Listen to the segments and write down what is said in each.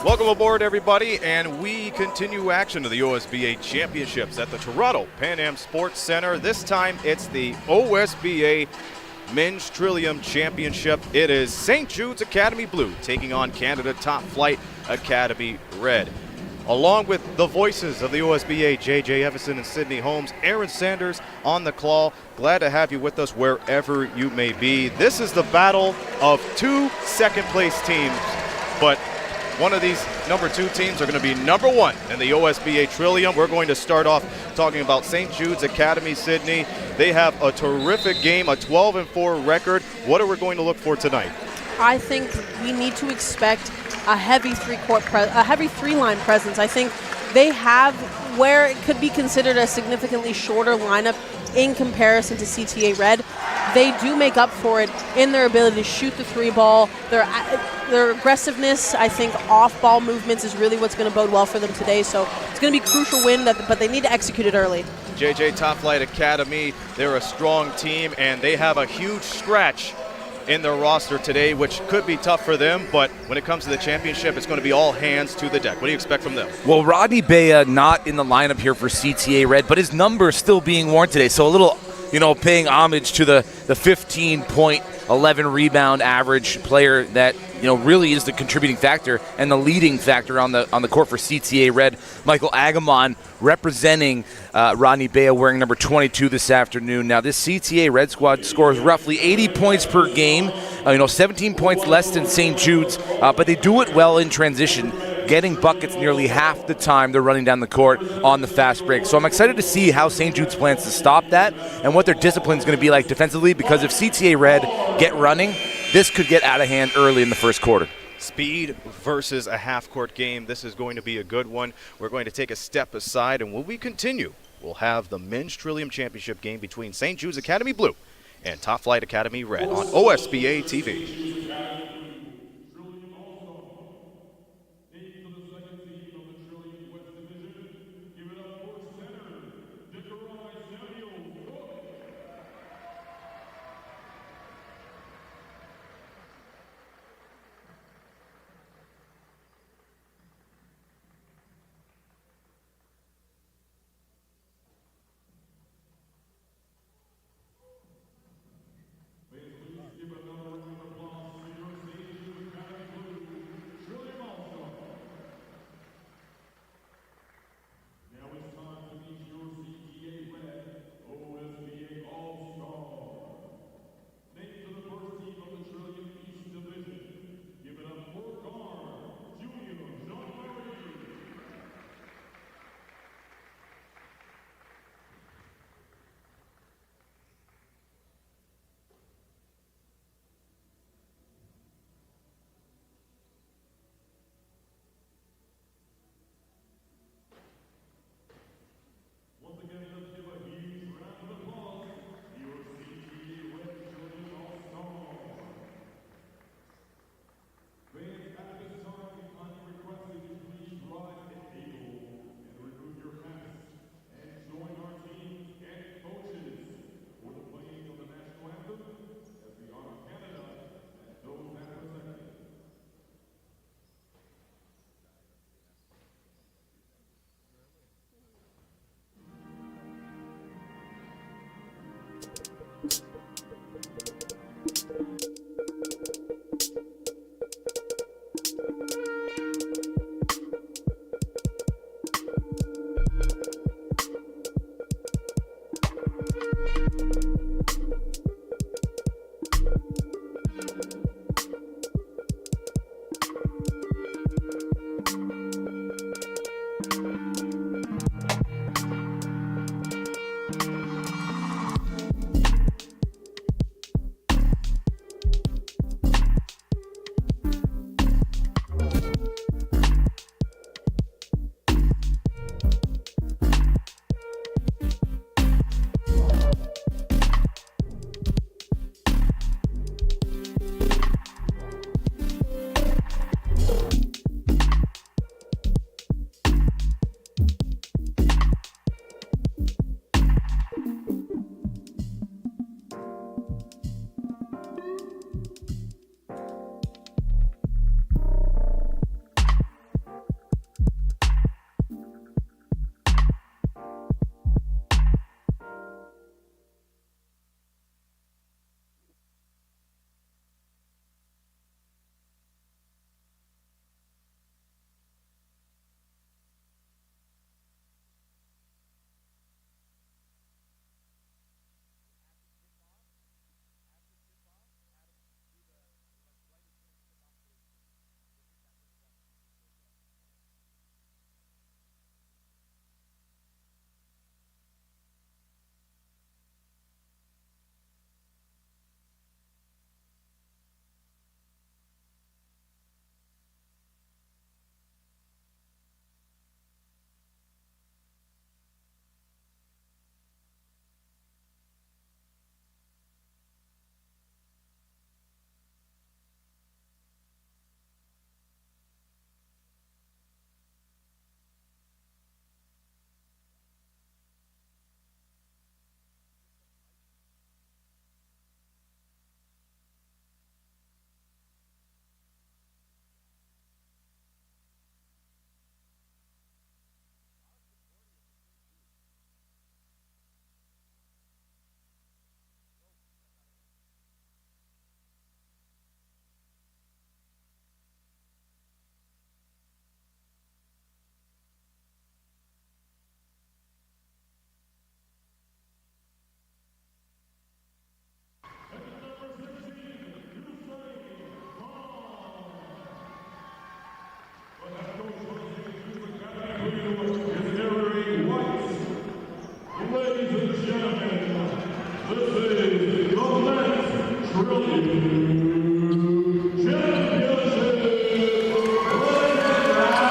Welcome aboard, everybody, and we continue action of the OSBA Championships at the Toronto Pan Am Sports Center. This time, it's the OSBA Men's Trillium Championship. It is St. Jude's Academy Blue taking on Canada Top Flight Academy Red. Along with the voices of the OSBA, JJ Everson and Sydney Holmes, Aaron Sanders on the call. Glad to have you with us wherever you may be. This is the battle of two second-place teams, but one of these number two teams are going to be number one in the OSBA Trillium. We're going to start off talking about St. Jude's Academy, Sydney. They have a terrific game, a 12-4 record. What are we going to look for tonight? I think we need to expect a heavy three-line presence. I think they have where it could be considered a significantly shorter lineup in comparison to CTA Red. They do make up for it in their ability to shoot the three ball. Their aggressiveness, I think, off-ball movements is really what's going to bode well for them today. So it's going to be a crucial win, but they need to execute it early. JJ, Top Flight Academy, they're a strong team, and they have a huge scratch in their roster today, which could be tough for them, but when it comes to the championship, it's going to be all hands to the deck. What do you expect from them? Well, Rodney Bea not in the lineup here for CTA Red, but his number still being worn today, so a little, paying homage to the 15-point, 11 rebound average player that really is the contributing factor and the leading factor on the court for CTA Red. Michael Agamon representing Rodney Bea, wearing number 22 this afternoon. Now, this CTA Red squad scores roughly 80 points per game, 17 points less than St. Jude's, but they do it well in transition, getting buckets nearly half the time they're running down the court on the fast break. So I'm excited to see how St. Jude's plans to stop that and what their discipline is going to be like defensively, because if CTA Red get running, this could get out of hand early in the first quarter. Speed versus a half-court game. This is going to be a good one. We're going to take a step aside, and when we continue, we'll have the Men's Trillium Championship game between St. Jude's Academy Blue and Top Flight Academy Red on OSBA TV.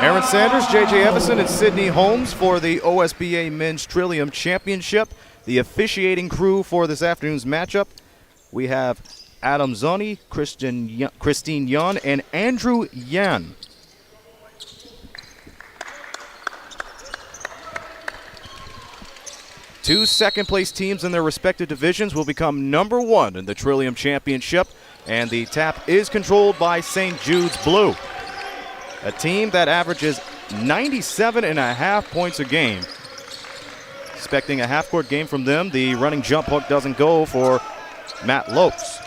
Aaron Sanders, J.J. Evison, and Sidney Holmes for the OSBA Men's Trillium Championship. The officiating crew for this afternoon's matchup, we have Adam Zoni, Christine Yun, and Andrew Yan. Two second-place teams in their respective divisions will become number one in the Trillium Championship, and the tap is controlled by St. Jude's Blue, a team that averages 97.5 points a game. Expecting a half-court game from them. The running jump hook doesn't go for Matt Lopes.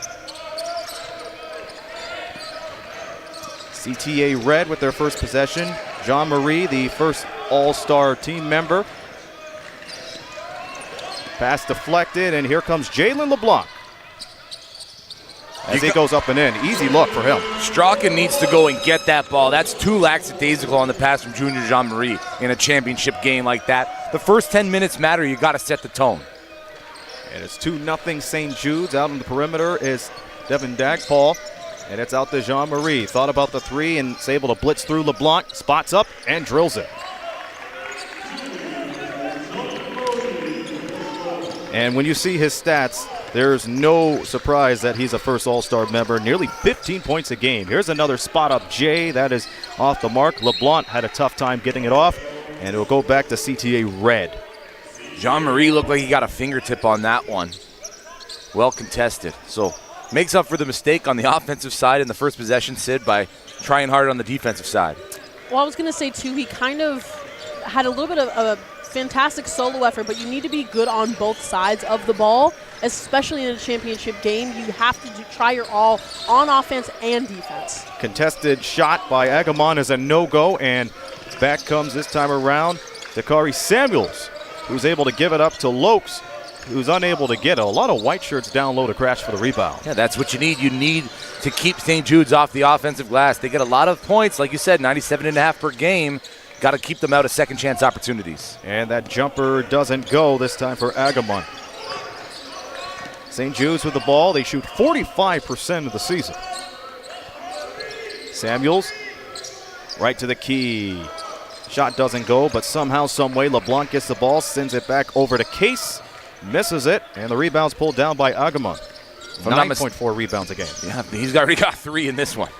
CTA Red with their first possession. John Marie, the first all-star team member. Pass deflected, and here comes Jalen LeBlanc as he goes up and in. Easy look for him. Strachan needs to go and get that ball. That's too lackadaisical on the pass from Junior Jean Marie in a championship game like that. The first 10 minutes matter. You got to set the tone. And it's 2-0 St. Jude's. Out on the perimeter is Devin Dagpaul, and it's out to Jean Marie. Thought about the three and is able to blitz through LeBlanc. Spots up and drills it. And when you see his stats, there's no surprise that he's a first All-Star member. Nearly 15 points a game. Here's another spot-up J. That is off the mark. LeBlanc had a tough time getting it off, and it'll go back to CTA Red. Jean-Marie looked like he got a fingertip on that one. Well contested. So makes up for the mistake on the offensive side in the first possession, Sid, by trying hard on the defensive side. Well, I was going to say, too, he kind of had a little bit of a fantastic solo effort, but you need to be good on both sides of the ball, especially in a championship game. You have to try your all on offense and defense. Contested shot by Agamon is a no-go, and back comes this time around Dakari Samuels, who's able to give it up to Lokes, who's unable to get it. A lot of white shirts down low to crash for the rebound. Yeah, that's what you need. You need to keep St. Jude's off the offensive glass. They get a lot of points, like you said, 97.5 per game. Got to keep them out of second chance opportunities. And that jumper doesn't go this time for Agamon. St. Jude's with the ball. They shoot 45% of the season. Samuels right to the key. Shot doesn't go, but somehow, some way, LeBlanc gets the ball, sends it back over to Case, misses it, and the rebound's pulled down by Agamon. 9.4 rebounds a game. Yeah, he's already got 3 in this one.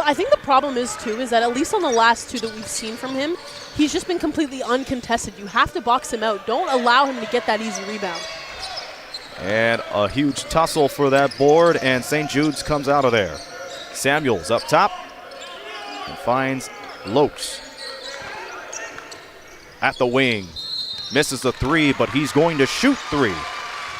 I think the problem is, too, is that at least on the last 2 that we've seen from him, he's just been completely uncontested. You have to box him out. Don't allow him to get that easy rebound. And a huge tussle for that board, and St. Jude's comes out of there. Samuels up top and finds Lokes at the wing. Misses the 3, but he's going to shoot 3.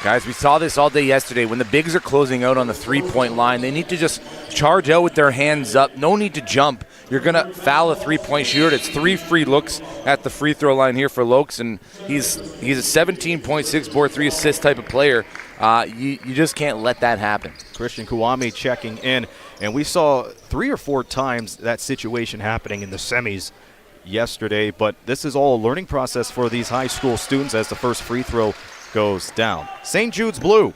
Guys, we saw this all day yesterday. When the bigs are closing out on the three-point line, they need to just charge out with their hands up. No need to jump. You're going to foul a three-point shooter. It's 3 free looks at the free throw line here for Lokes, and he's a 17.6 board, 3 assist type of player. You just can't let that happen. Christian Kuwami checking in, and we saw 3 or 4 times that situation happening in the semis yesterday, but this is all a learning process for these high school students as the first free throw goes down. St. Jude's Blue,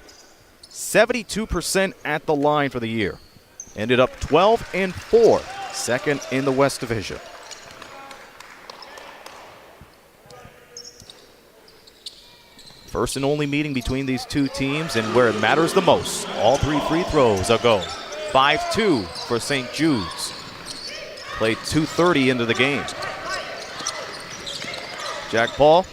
72% at the line for the year. Ended up 12-4, second in the West Division. First and only meeting between these two teams, and where it matters the most, all 3 free throws are go. 5-2 for St. Jude's. Played 2:30 into the game. Jack Paul,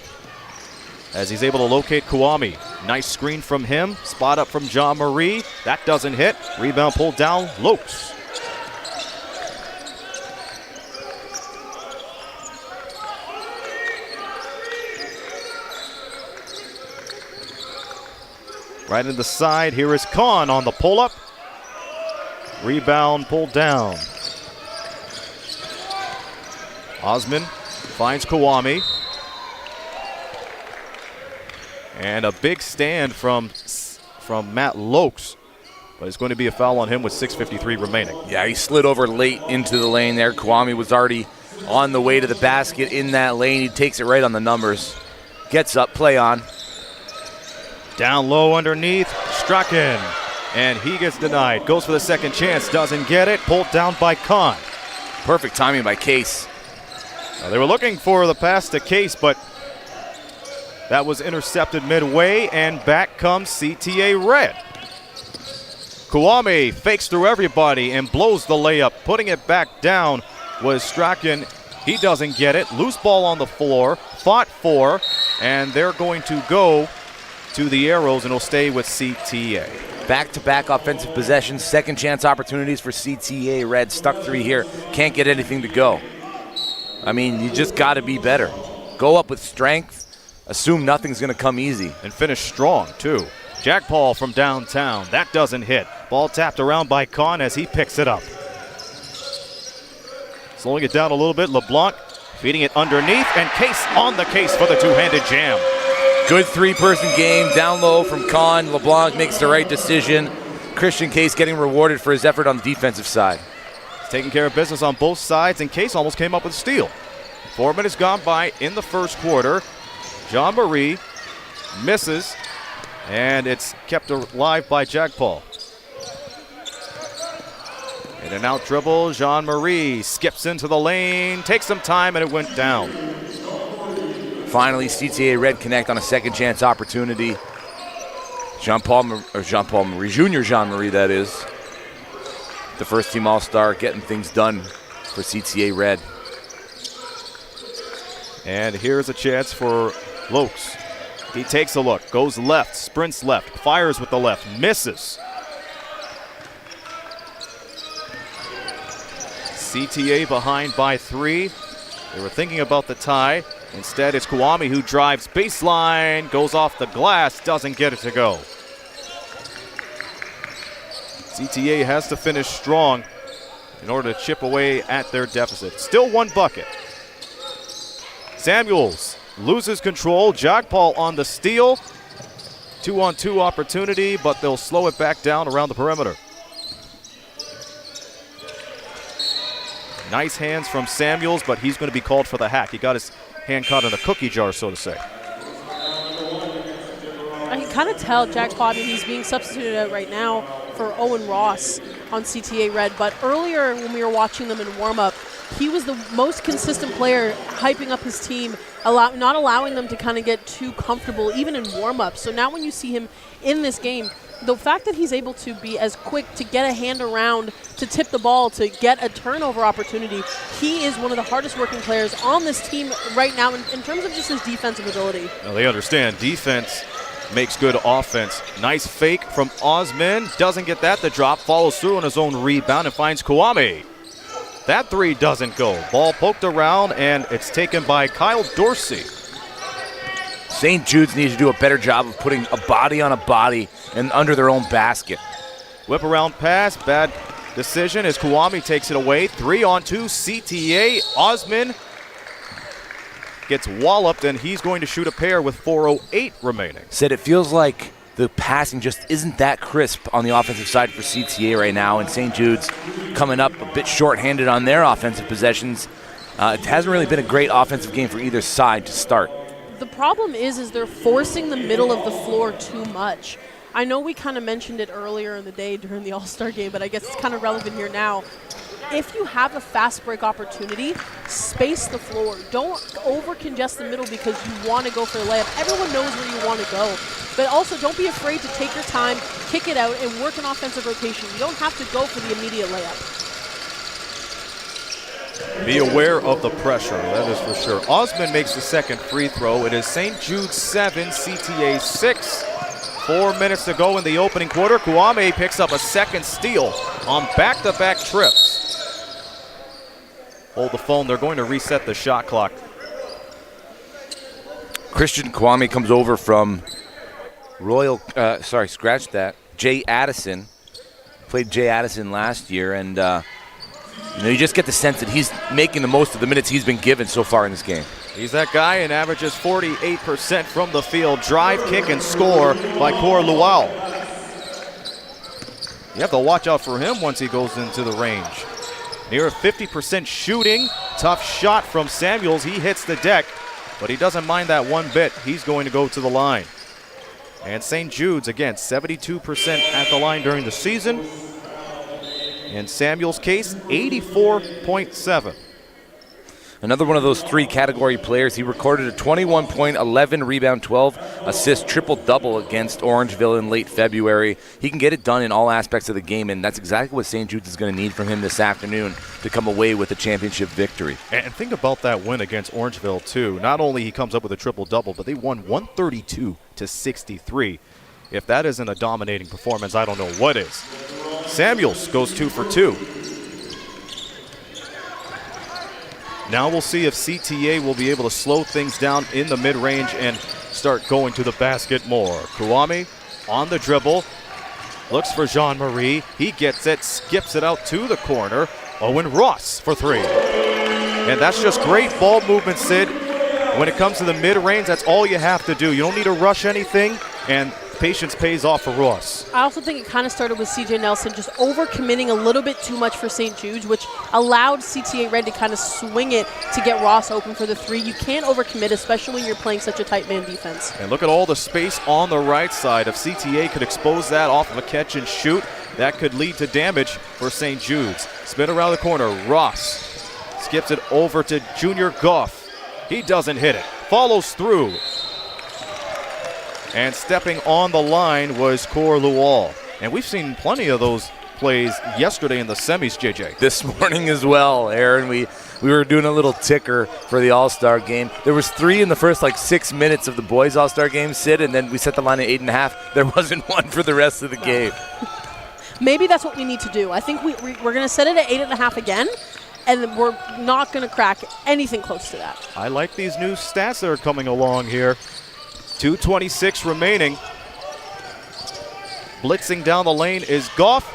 as he's able to locate Kuwami. Nice screen from him. Spot up from John Marie. That doesn't hit. Rebound pulled down. Lokes. Right in the side. Here is Kahn on the pull-up. Rebound pulled down. Osman finds Kuwami. And a big stand from Matt Lokes, but it's going to be a foul on him with 6:53 remaining. Yeah, he slid over late into the lane there. Kuwami was already on the way to the basket in that lane. He takes it right on the numbers. Gets up, play on. Down low underneath, Strachan, and he gets denied. Goes for the second chance, doesn't get it. Pulled down by Kahn. Perfect timing by Case. They were looking for the pass to Case, but that was intercepted midway, and back comes CTA Red. Kwame fakes through everybody and blows the layup. Putting it back down was Strachan. He doesn't get it. Loose ball on the floor, fought for, and they're going to go to the arrows, and it'll stay with CTA. Back-to-back offensive possessions, second chance opportunities for CTA Red. Stuck 3 here, can't get anything to go. I mean, you just got to be better. Go up with strength, assume nothing's going to come easy. And finish strong, too. Jack Paul from downtown, that doesn't hit. Ball tapped around by Kahn as he picks it up. Slowing it down a little bit, LeBlanc feeding it underneath, and Case on the case for the two-handed jam. Good 3-person game, down low from Kahn. LeBlanc makes the right decision. Christian Case getting rewarded for his effort on the defensive side. He's taking care of business on both sides, and Case almost came up with a steal. 4 minutes gone by in the first quarter. Jean-Marie misses, and it's kept alive by Jack Paul. In and out dribble, Jean-Marie skips into the lane, takes some time, and it went down. Finally, CTA Red connect on a second chance opportunity. Jean-Paul Marie, Junior Jean-Marie, that is. The first team All-Star getting things done for CTA Red. And here's a chance for Lokes. He takes a look, goes left, sprints left, fires with the left, misses. CTA behind by 3. They were thinking about the tie. Instead, it's Kwame who drives baseline, goes off the glass, doesn't get it to go. CTA has to finish strong in order to chip away at their deficit. Still 1 bucket. Samuels loses control. Jack Paul on the steal. 2-on-2 opportunity, but they'll slow it back down around the perimeter. Nice hands from Samuels, but he's going to be called for the hack. He got his hand caught in the cookie jar, so to say. I can kind of tell Jack Paul, he's being substituted out right now for Owen Ross on CTA Red, but earlier when we were watching them in warm-up, he was the most consistent player hyping up his team, not allowing them to kind of get too comfortable even in warm-up. So now when you see him in this game, the fact that he's able to be as quick to get a hand around, to tip the ball, to get a turnover opportunity, he is one of the hardest working players on this team right now in terms of just his defensive ability. Now they understand defense makes good offense. Nice fake from Osman, doesn't get that to drop, follows through on his own rebound and finds Kwame. That 3 doesn't go. Ball poked around, and it's taken by Kyle Dorsey. St. Jude's needs to do a better job of putting a body on a body and under their own basket. Whip around pass, bad decision as Kwame takes it away. 3-on-2, CTA. Osman gets walloped, and he's going to shoot a pair with 4:08 remaining. Said it feels like the passing just isn't that crisp on the offensive side for CTA right now, and St. Jude's coming up a bit short-handed on their offensive possessions. It hasn't really been a great offensive game for either side to start. The problem is they're forcing the middle of the floor too much. I know we kind of mentioned it earlier in the day during the All-Star game, but I guess it's kind of relevant here now. If you have a fast break opportunity, space the floor. Don't over-congest the middle because you want to go for a layup. Everyone knows where you want to go. But also, don't be afraid to take your time, kick it out, and work an offensive rotation. You don't have to go for the immediate layup. Be aware of the pressure, that is for sure. Osman makes the second free throw. It is St. Jude 7, CTA 6. 4 minutes to go in the opening quarter. Kwame picks up a second steal on back-to-back trips. Hold the phone. They're going to reset the shot clock. Christian Kwame comes over from Jay Addison. Played Jay Addison last year, and you just get the sense that he's making the most of the minutes he's been given so far in this game. He's that guy and averages 48% from the field. Drive, kick, and score by Cor Luau. You have to watch out for him once he goes into the range. Near 50% shooting. Tough shot from Samuels. He hits the deck, but he doesn't mind that one bit. He's going to go to the line. And St. Jude's, again, 72% at the line during the season. In Samuel's case, 84.7. Another one of those three category players. He recorded a 21 point, 11 rebound, 12 assist, triple-double against Orangeville in late February. He can get it done in all aspects of the game, and that's exactly what St. Jude's is going to need from him this afternoon to come away with a championship victory. And think about that win against Orangeville, too. Not only he comes up with a triple-double, but they won 132-63. If that isn't a dominating performance, I don't know what is. Samuels goes 2 for 2. Now we'll see if CTA will be able to slow things down in the mid-range and start going to the basket more. Kwame on the dribble, looks for Jean-Marie. He gets it, skips it out to the corner. Owen Ross for 3. And that's just great ball movement, Sid. When it comes to the mid-range, that's all you have to do. You don't need to rush anything, and patience pays off for Ross. I also think it kind of started with CJ Nelson just overcommitting a little bit too much for St. Jude's, which allowed CTA Red to kind of swing it to get Ross open for the 3. You can't overcommit, especially when you're playing such a tight man defense. And look at all the space on the right side. If CTA could expose that off of a catch and shoot, that could lead to damage for St. Jude's. Spin around the corner. Ross skips it over to Junior Goff. He doesn't hit it. Follows through. And stepping on the line was Cor Lual. And we've seen plenty of those plays yesterday in the semis, JJ. This morning as well, Aaron. We were doing a little ticker for the All-Star game. There was 3 in the first 6 minutes of the boys' All-Star game, Sid, and then we set the line at 8.5. There wasn't one for the rest of the game. Maybe that's what we need to do. I think we're going to set it at 8.5 again, and we're not going to crack anything close to that. I like these new stats that are coming along here. 2:26 remaining. Blitzing down the lane is Goff.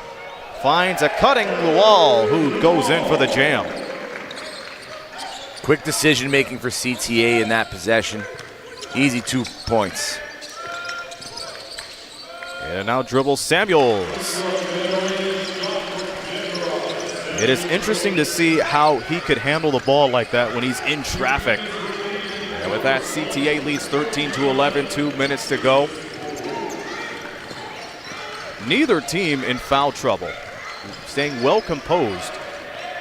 Finds a cutting Lual, who goes in for the jam. Quick decision making for CTA in that possession. Easy 2 points. And now dribbles Samuels. It is interesting to see how he could handle the ball like that when he's in traffic. And with that, CTA leads 13-11, 2 minutes to go. Neither team in foul trouble. Staying well composed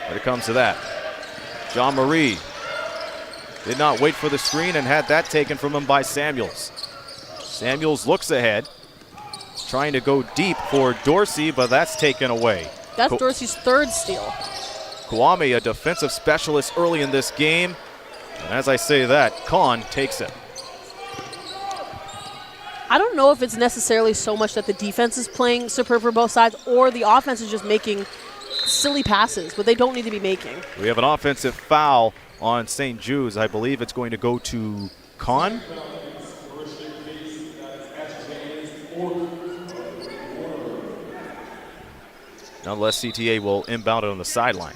when it comes to that. Jean-Marie did not wait for the screen and had that taken from him by Samuels. Samuels looks ahead, trying to go deep for Dorsey, but that's taken away. That's Dorsey's 3rd steal. Kwame, a defensive specialist early in this game. And as I say that, Kahn takes it. I don't know if it's necessarily so much that the defense is playing superb for both sides or the offense is just making silly passes, but they don't need to be making. We have an offensive foul on St. Jude's. I believe it's going to go to Kahn. Nonetheless, CTA will inbound it on the sideline.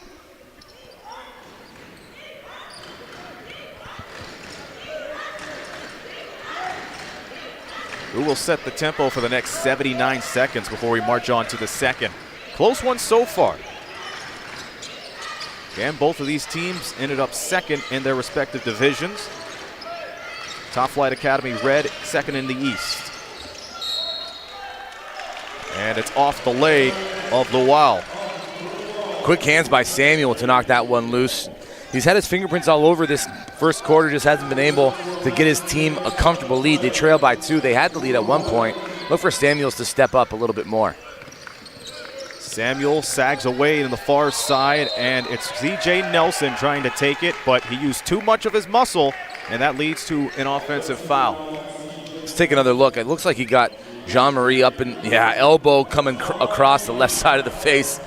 Who will set the tempo for the next 79 seconds before we march on to the second. Close one so far. And both of these teams ended up second in their respective divisions. Top Flight Academy Red, second in the East. And it's off the leg of Lual. Quick hands by Samuel to knock that one loose. He's had his fingerprints all over this first quarter, just hasn't been able to get his team a comfortable lead. They trail by 2. They had the lead at one point. Look for Samuels to step up a little bit more. Samuel sags away in the far side, and it's CJ Nelson trying to take it, but he used too much of his muscle, and that leads to an offensive foul. Let's take another look. It looks like he got Jean-Marie up and, elbow coming across the left side of the face.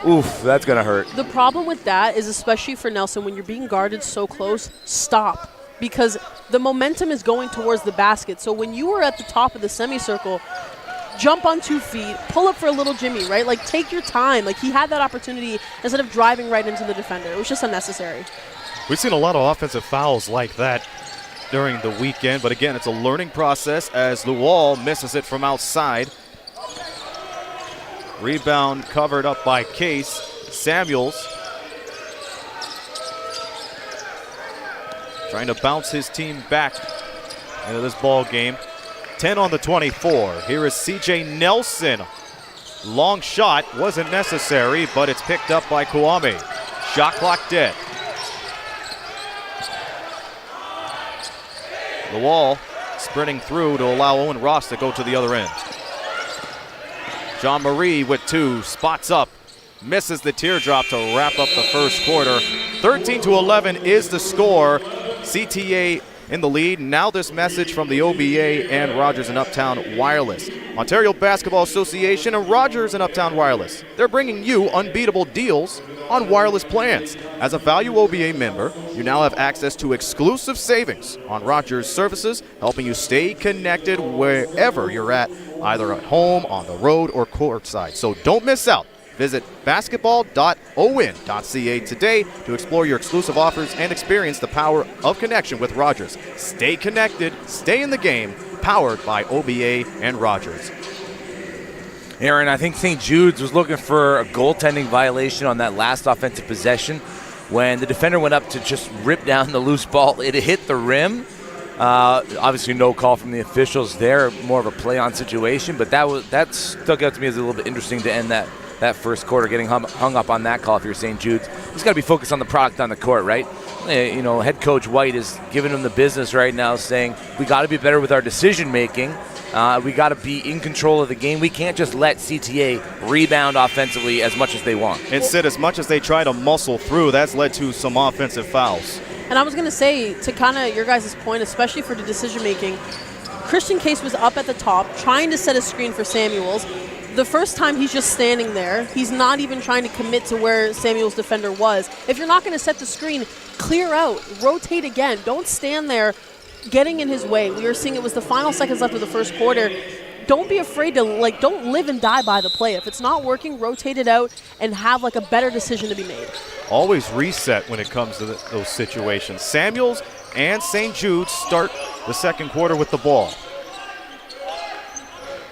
Oof, that's going to hurt. The problem with that is, especially for Nelson, when you're being guarded so close, stop. Because the momentum is going towards the basket. So when you were at the top of the semicircle, jump on 2 feet, pull up for a little Jimmy, right? Take your time. He had that opportunity instead of driving right into the defender. It was just unnecessary. We've seen a lot of offensive fouls like that during the weekend. But again, it's a learning process as Lual misses it from outside. Rebound covered up by Case. Samuels trying to bounce his team back into this ball game. 10 on the 24. Here is CJ Nelson Long shot wasn't necessary, but it's picked up by Kwame. Shot clock dead. The wall sprinting through to allow Owen Ross to go to the other end. Jean-Marie with 2, spots up, misses the teardrop to wrap up the first quarter. 13-11 is the score. CTA in the lead. Now this message from the OBA and Rogers and Uptown Wireless. Ontario Basketball Association and Rogers and Uptown Wireless. They're bringing you unbeatable deals on wireless plans. As a Value OBA member, you now have access to exclusive savings on Rogers services, helping you stay connected wherever you're at, either at home, on the road, or courtside. So don't miss out. Visit basketball.owin.ca today to explore your exclusive offers and experience the power of connection with Rogers. Stay connected, stay in the game, powered by OBA and Rogers. Aaron, I think St. Jude's was looking for a goaltending violation on that last offensive possession when the defender went up to just rip down the loose ball. It hit the rim. Obviously no call from the officials there, more of a play-on situation, but that stuck out to me as a little bit interesting to end that first quarter, getting hung up on that call if you're St. Jude's. He's got to be focused on the product on the court, right? You know, head coach White is giving him the business right now, saying we got to be better with our decision-making. We got to be in control of the game. We can't just let CTA rebound offensively as much as they want. Instead, as much as they try to muscle through, that's led to some offensive fouls. And I was going to say, to kind of your guys' point, especially for the decision-making, Christian Case was up at the top trying to set a screen for Samuels. The first time he's just standing there. He's not even trying to commit to where Samuel's defender was. If you're not going to set the screen, clear out, rotate again. Don't stand there getting in his way. We were seeing it was the final seconds left of the first quarter. Don't be afraid to, don't live and die by the play. If it's not working, rotate it out and have, a better decision to be made. Always reset when it comes to those situations. Samuels and St. Jude start the second quarter with the ball.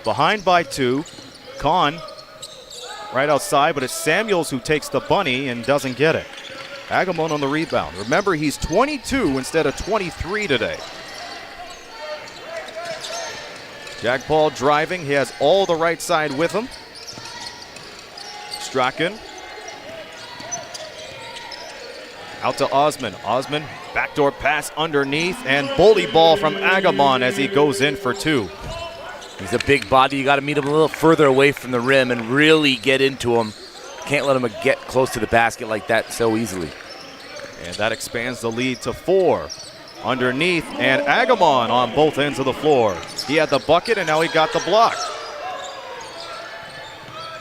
Behind by 2. Kahn right outside, but it's Samuels who takes the bunny and doesn't get it. Agamon on the rebound. Remember, he's 22 instead of 23 today. Jack Paul driving. He has all the right side with him. Strachan. Out to Osman. Osman, backdoor pass underneath, and bully ball from Agamon as he goes in for 2. He's a big body. You got to meet him a little further away from the rim and really get into him. Can't let him get close to the basket like that so easily. And that expands the lead to 4. Underneath, and Agamon on both ends of the floor. He had the bucket, and now he got the block.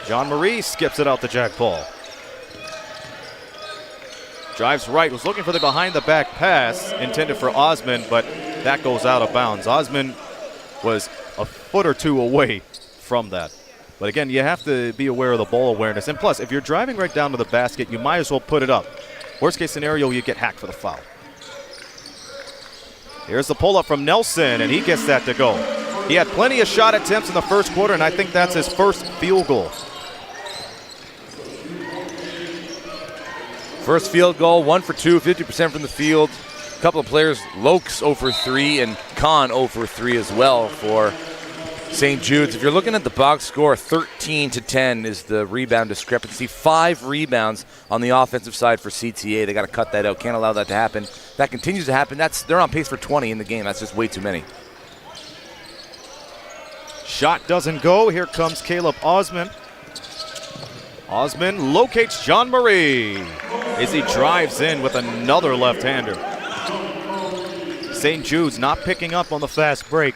Jean-Marie skips it out to Jack Paul. Drives right, was looking for the behind-the-back pass intended for Osman, but that goes out of bounds. Osman was a foot or 2 away from that. But again, you have to be aware of the ball awareness. And plus, if you're driving right down to the basket, you might as well put it up. Worst case scenario, you get hacked for the foul. Here's the pull-up from Nelson, and he gets that to go. He had plenty of shot attempts in the first quarter, and I think that's his first field goal. First field goal, 1 for 2, 50% from the field. A couple of players, Lokes 0 for 3 and Kahn 0 for 3 as well for St. Jude's. If you're looking at the box score, 13-10 is the rebound discrepancy. 5 rebounds on the offensive side for CTA. They got to cut that out. Can't allow that to happen. That continues to happen. They're on pace for 20 in the game. That's just way too many. Shot doesn't go. Here comes Caleb Osman. Osman locates Jean-Marie as he drives in with another left-hander. St. Jude's not picking up on the fast break.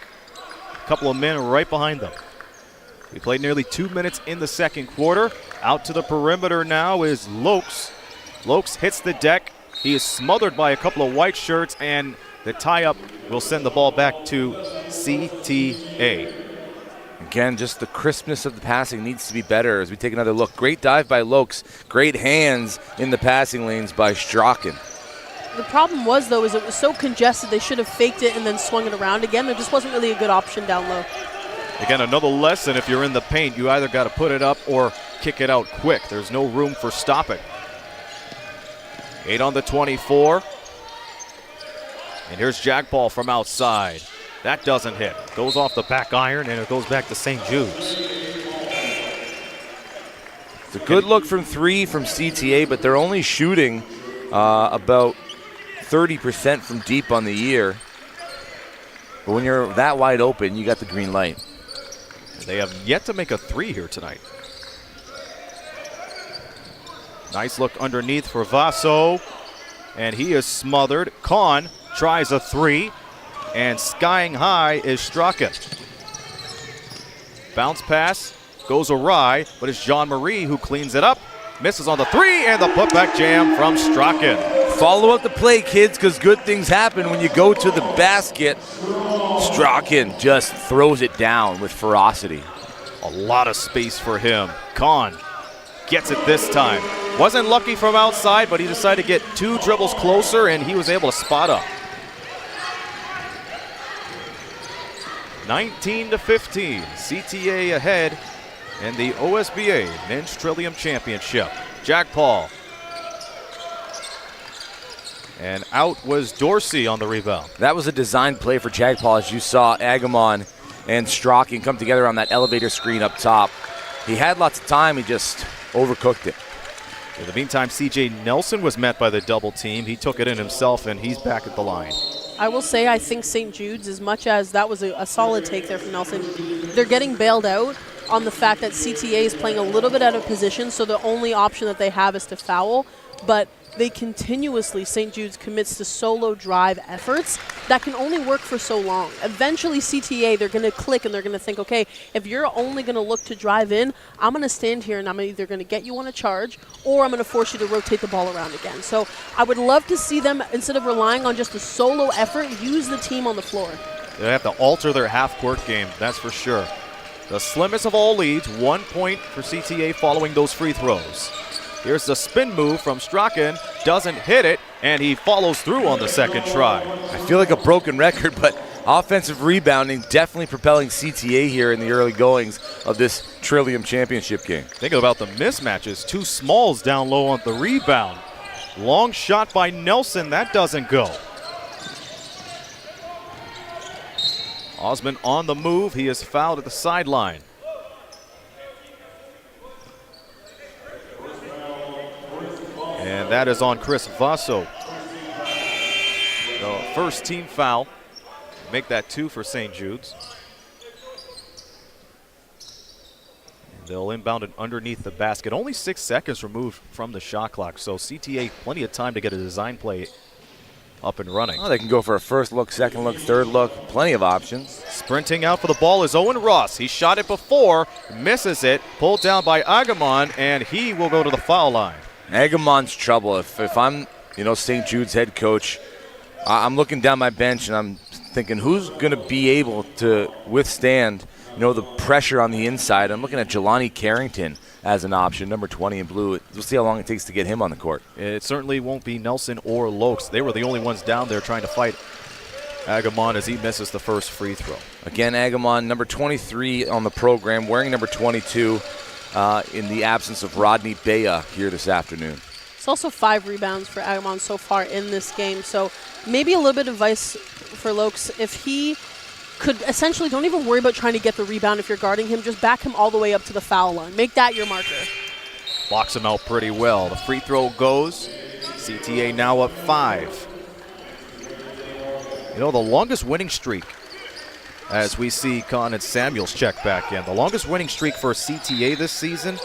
A couple of men right behind them. We played nearly 2 minutes in the second quarter. Out to the perimeter now is Lokes. Lokes hits the deck. He is smothered by a couple of white shirts, and the tie-up will send the ball back to CTA. Again, just the crispness of the passing needs to be better as we take another look. Great dive by Lokes. Great hands in the passing lanes by Strachan. The problem was, though, is it was so congested they should have faked it and then swung it around again. There just wasn't really a good option down low. Again, another lesson, if you're in the paint, you either got to put it up or kick it out quick. There's no room for stopping. 8 on the 24. And here's Jack Paul from outside. That doesn't hit. Goes off the back iron, and it goes back to St. Jude's. It's a good look from 3 from CTA, but they're only shooting about 30% from deep on the year. But when you're that wide open, you got the green light. They have yet to make a 3 here tonight. Nice look underneath for Vaso, and he is smothered. Kahn tries a 3, and skying high is Straka. Bounce pass goes awry, but it's Jean-Marie who cleans it up. Misses on the 3, and the putback jam from Straka. Follow up the play, kids, because good things happen when you go to the basket. Straka just throws it down with ferocity. A lot of space for him. Kahn gets it this time. Wasn't lucky from outside, but he decided to get 2 dribbles closer, and he was able to spot up. 19-15, CTA ahead in the OSBA Men's Trillium Championship. Jack Paul. And out was Dorsey on the rebound. That was a design play for Jack Paul, as you saw Agamon and Straka come together on that elevator screen up top. He had lots of time, he just overcooked it. In the meantime, C.J. Nelson was met by the double team. He took it in himself, and he's back at the line. I will say I think St. Jude's, as much as that was a solid take there from Nelson, they're getting bailed out on the fact that CTA is playing a little bit out of position, so the only option that they have is to foul. But they continuously, St. Jude's commits to solo drive efforts that can only work for so long. Eventually, CTA, they're going to click and they're going to think, okay, if you're only going to look to drive in, I'm going to stand here and I'm either going to get you on a charge or I'm going to force you to rotate the ball around again. So I would love to see them, instead of relying on just a solo effort, use the team on the floor. They have to alter their half-court game, that's for sure. The slimmest of all leads, 1 point for CTA following those free throws. Here's the spin move from Straka, doesn't hit it, and he follows through on the second try. I feel like a broken record, but offensive rebounding definitely propelling CTA here in the early goings of this Trillium Championship game. Think about the mismatches. 2 smalls down low on the rebound. Long shot by Nelson, that doesn't go. Osman on the move, he is fouled at the sideline. And that is on Chris Vaso. The first team foul. Make that 2 for St. Jude's. They'll inbound it underneath the basket. Only 6 seconds removed from the shot clock, so CTA plenty of time to get a design play up and running. Oh, they can go for a first look, second look, third look. Plenty of options. Sprinting out for the ball is Owen Ross. He shot it before, misses it, pulled down by Agamon, and he will go to the foul line. Agamon's trouble. If I'm, St. Jude's head coach, I'm looking down my bench and I'm thinking, who's going to be able to withstand, the pressure on the inside? I'm looking at Jelani Carrington as an option, number 20 in blue. We'll see how long it takes to get him on the court. It certainly won't be Nelson or Lokes. They were the only ones down there trying to fight Agamon as he misses the first free throw. Again, Agamon, number 23 on the program, wearing number 22 in the absence of Rodney Bea here this afternoon. It's also 5 rebounds for Agamon so far in this game, so maybe a little bit of advice for Lokes. If he could essentially, don't even worry about trying to get the rebound if you're guarding him, just back him all the way up to the foul line. Make that your marker. Blocks him out pretty well. The free throw goes. CTA now up 5. The longest winning streak, as we see Kahn and Samuels check back in, the longest winning streak for CTA this season,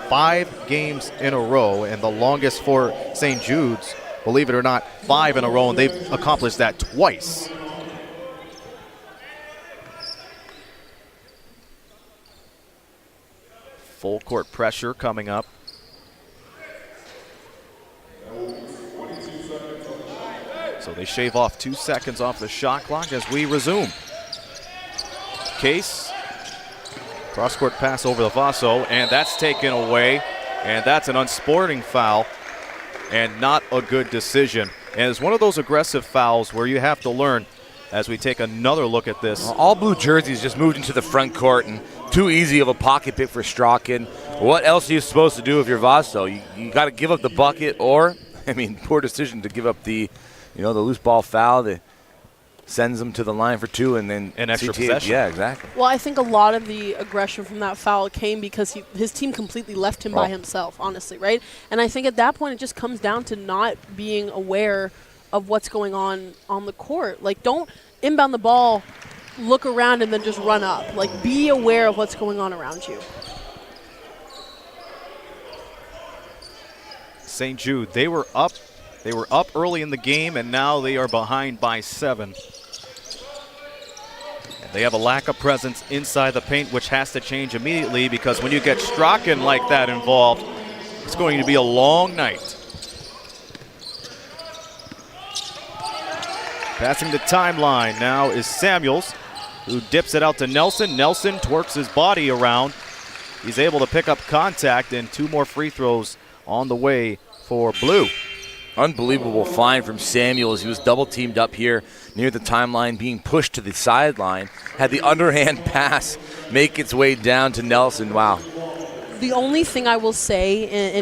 5 games in a row, and the longest for St. Jude's, believe it or not, 5 in a row, and they've accomplished that twice. Full court pressure coming up. So they shave off 2 seconds off the shot clock as we resume. Case, cross-court pass over the Vaso, and that's taken away, and that's an unsporting foul, and not a good decision. And it's one of those aggressive fouls where you have to learn as we take another look at this. All blue jerseys just moved into the front court, and too easy of a pocket pick for Straka. What else are you supposed to do if you're Vaso? You got to give up the bucket, or, poor decision to give up the, the loose ball foul. sends them to the line for 2, and then an extra CTA, possession. Yeah, exactly. Well, I think a lot of the aggression from that foul came because his team completely left him by himself, honestly, right? And I think at that point it just comes down to not being aware of what's going on the court. Like, don't inbound the ball, look around, and then just run up. Like, be aware of what's going on around you. St. Jude, they were up early in the game, and now they are behind by 7. And they have a lack of presence inside the paint, which has to change immediately, because when you get Strachan like that involved, it's going to be a long night. Passing the timeline now is Samuels, who dips it out to Nelson. Nelson twerks his body around. He's able to pick up contact, and 2 more free throws on the way for Blue. Unbelievable find from Samuels. He was double teamed up here near the timeline, being pushed to the sideline. Had the underhand pass make its way down to Nelson. Wow. The only thing I will say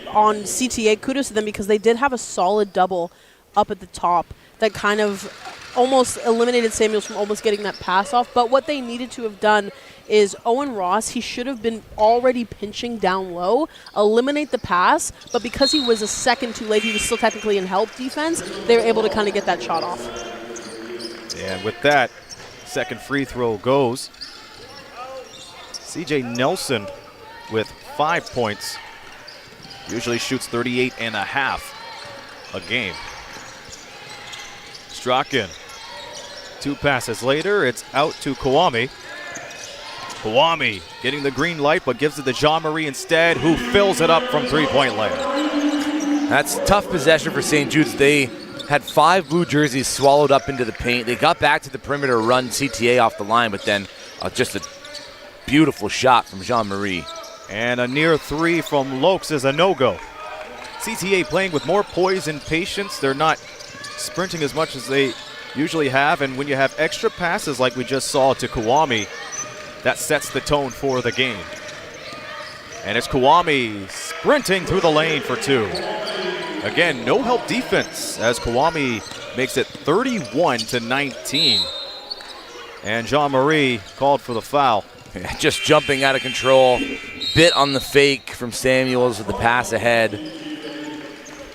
on CTA, kudos to them, because they did have a solid double up at the top that kind of almost eliminated Samuels from almost getting that pass off. But what they needed to have done is Owen Ross, he should have been already pinching down low, eliminate the pass, but because he was a second too late, he was still technically in help defense, they were able to kind of get that shot off. And with that, second free throw goes. CJ Nelson with 5 points. Usually shoots 38.5 a game. Strachan, 2 passes later, it's out to Kawami. Kawami getting the green light, but gives it to Jean-Marie instead, who fills it up from 3-point land. That's tough possession for St. Jude's. They had 5 blue jerseys swallowed up into the paint. They got back to the perimeter, run CTA off the line, but then just a beautiful shot from Jean-Marie. And a near 3 from Lokes is a no-go. CTA playing with more poise and patience. They're not sprinting as much as they usually have, and when you have extra passes like we just saw to Kawami, that sets the tone for the game. And it's Kawami sprinting through the lane for 2. Again, no help defense as Kawami makes it 31-19. And Jean-Marie called for the foul. Just jumping out of control. Bit on the fake from Samuels with the pass ahead.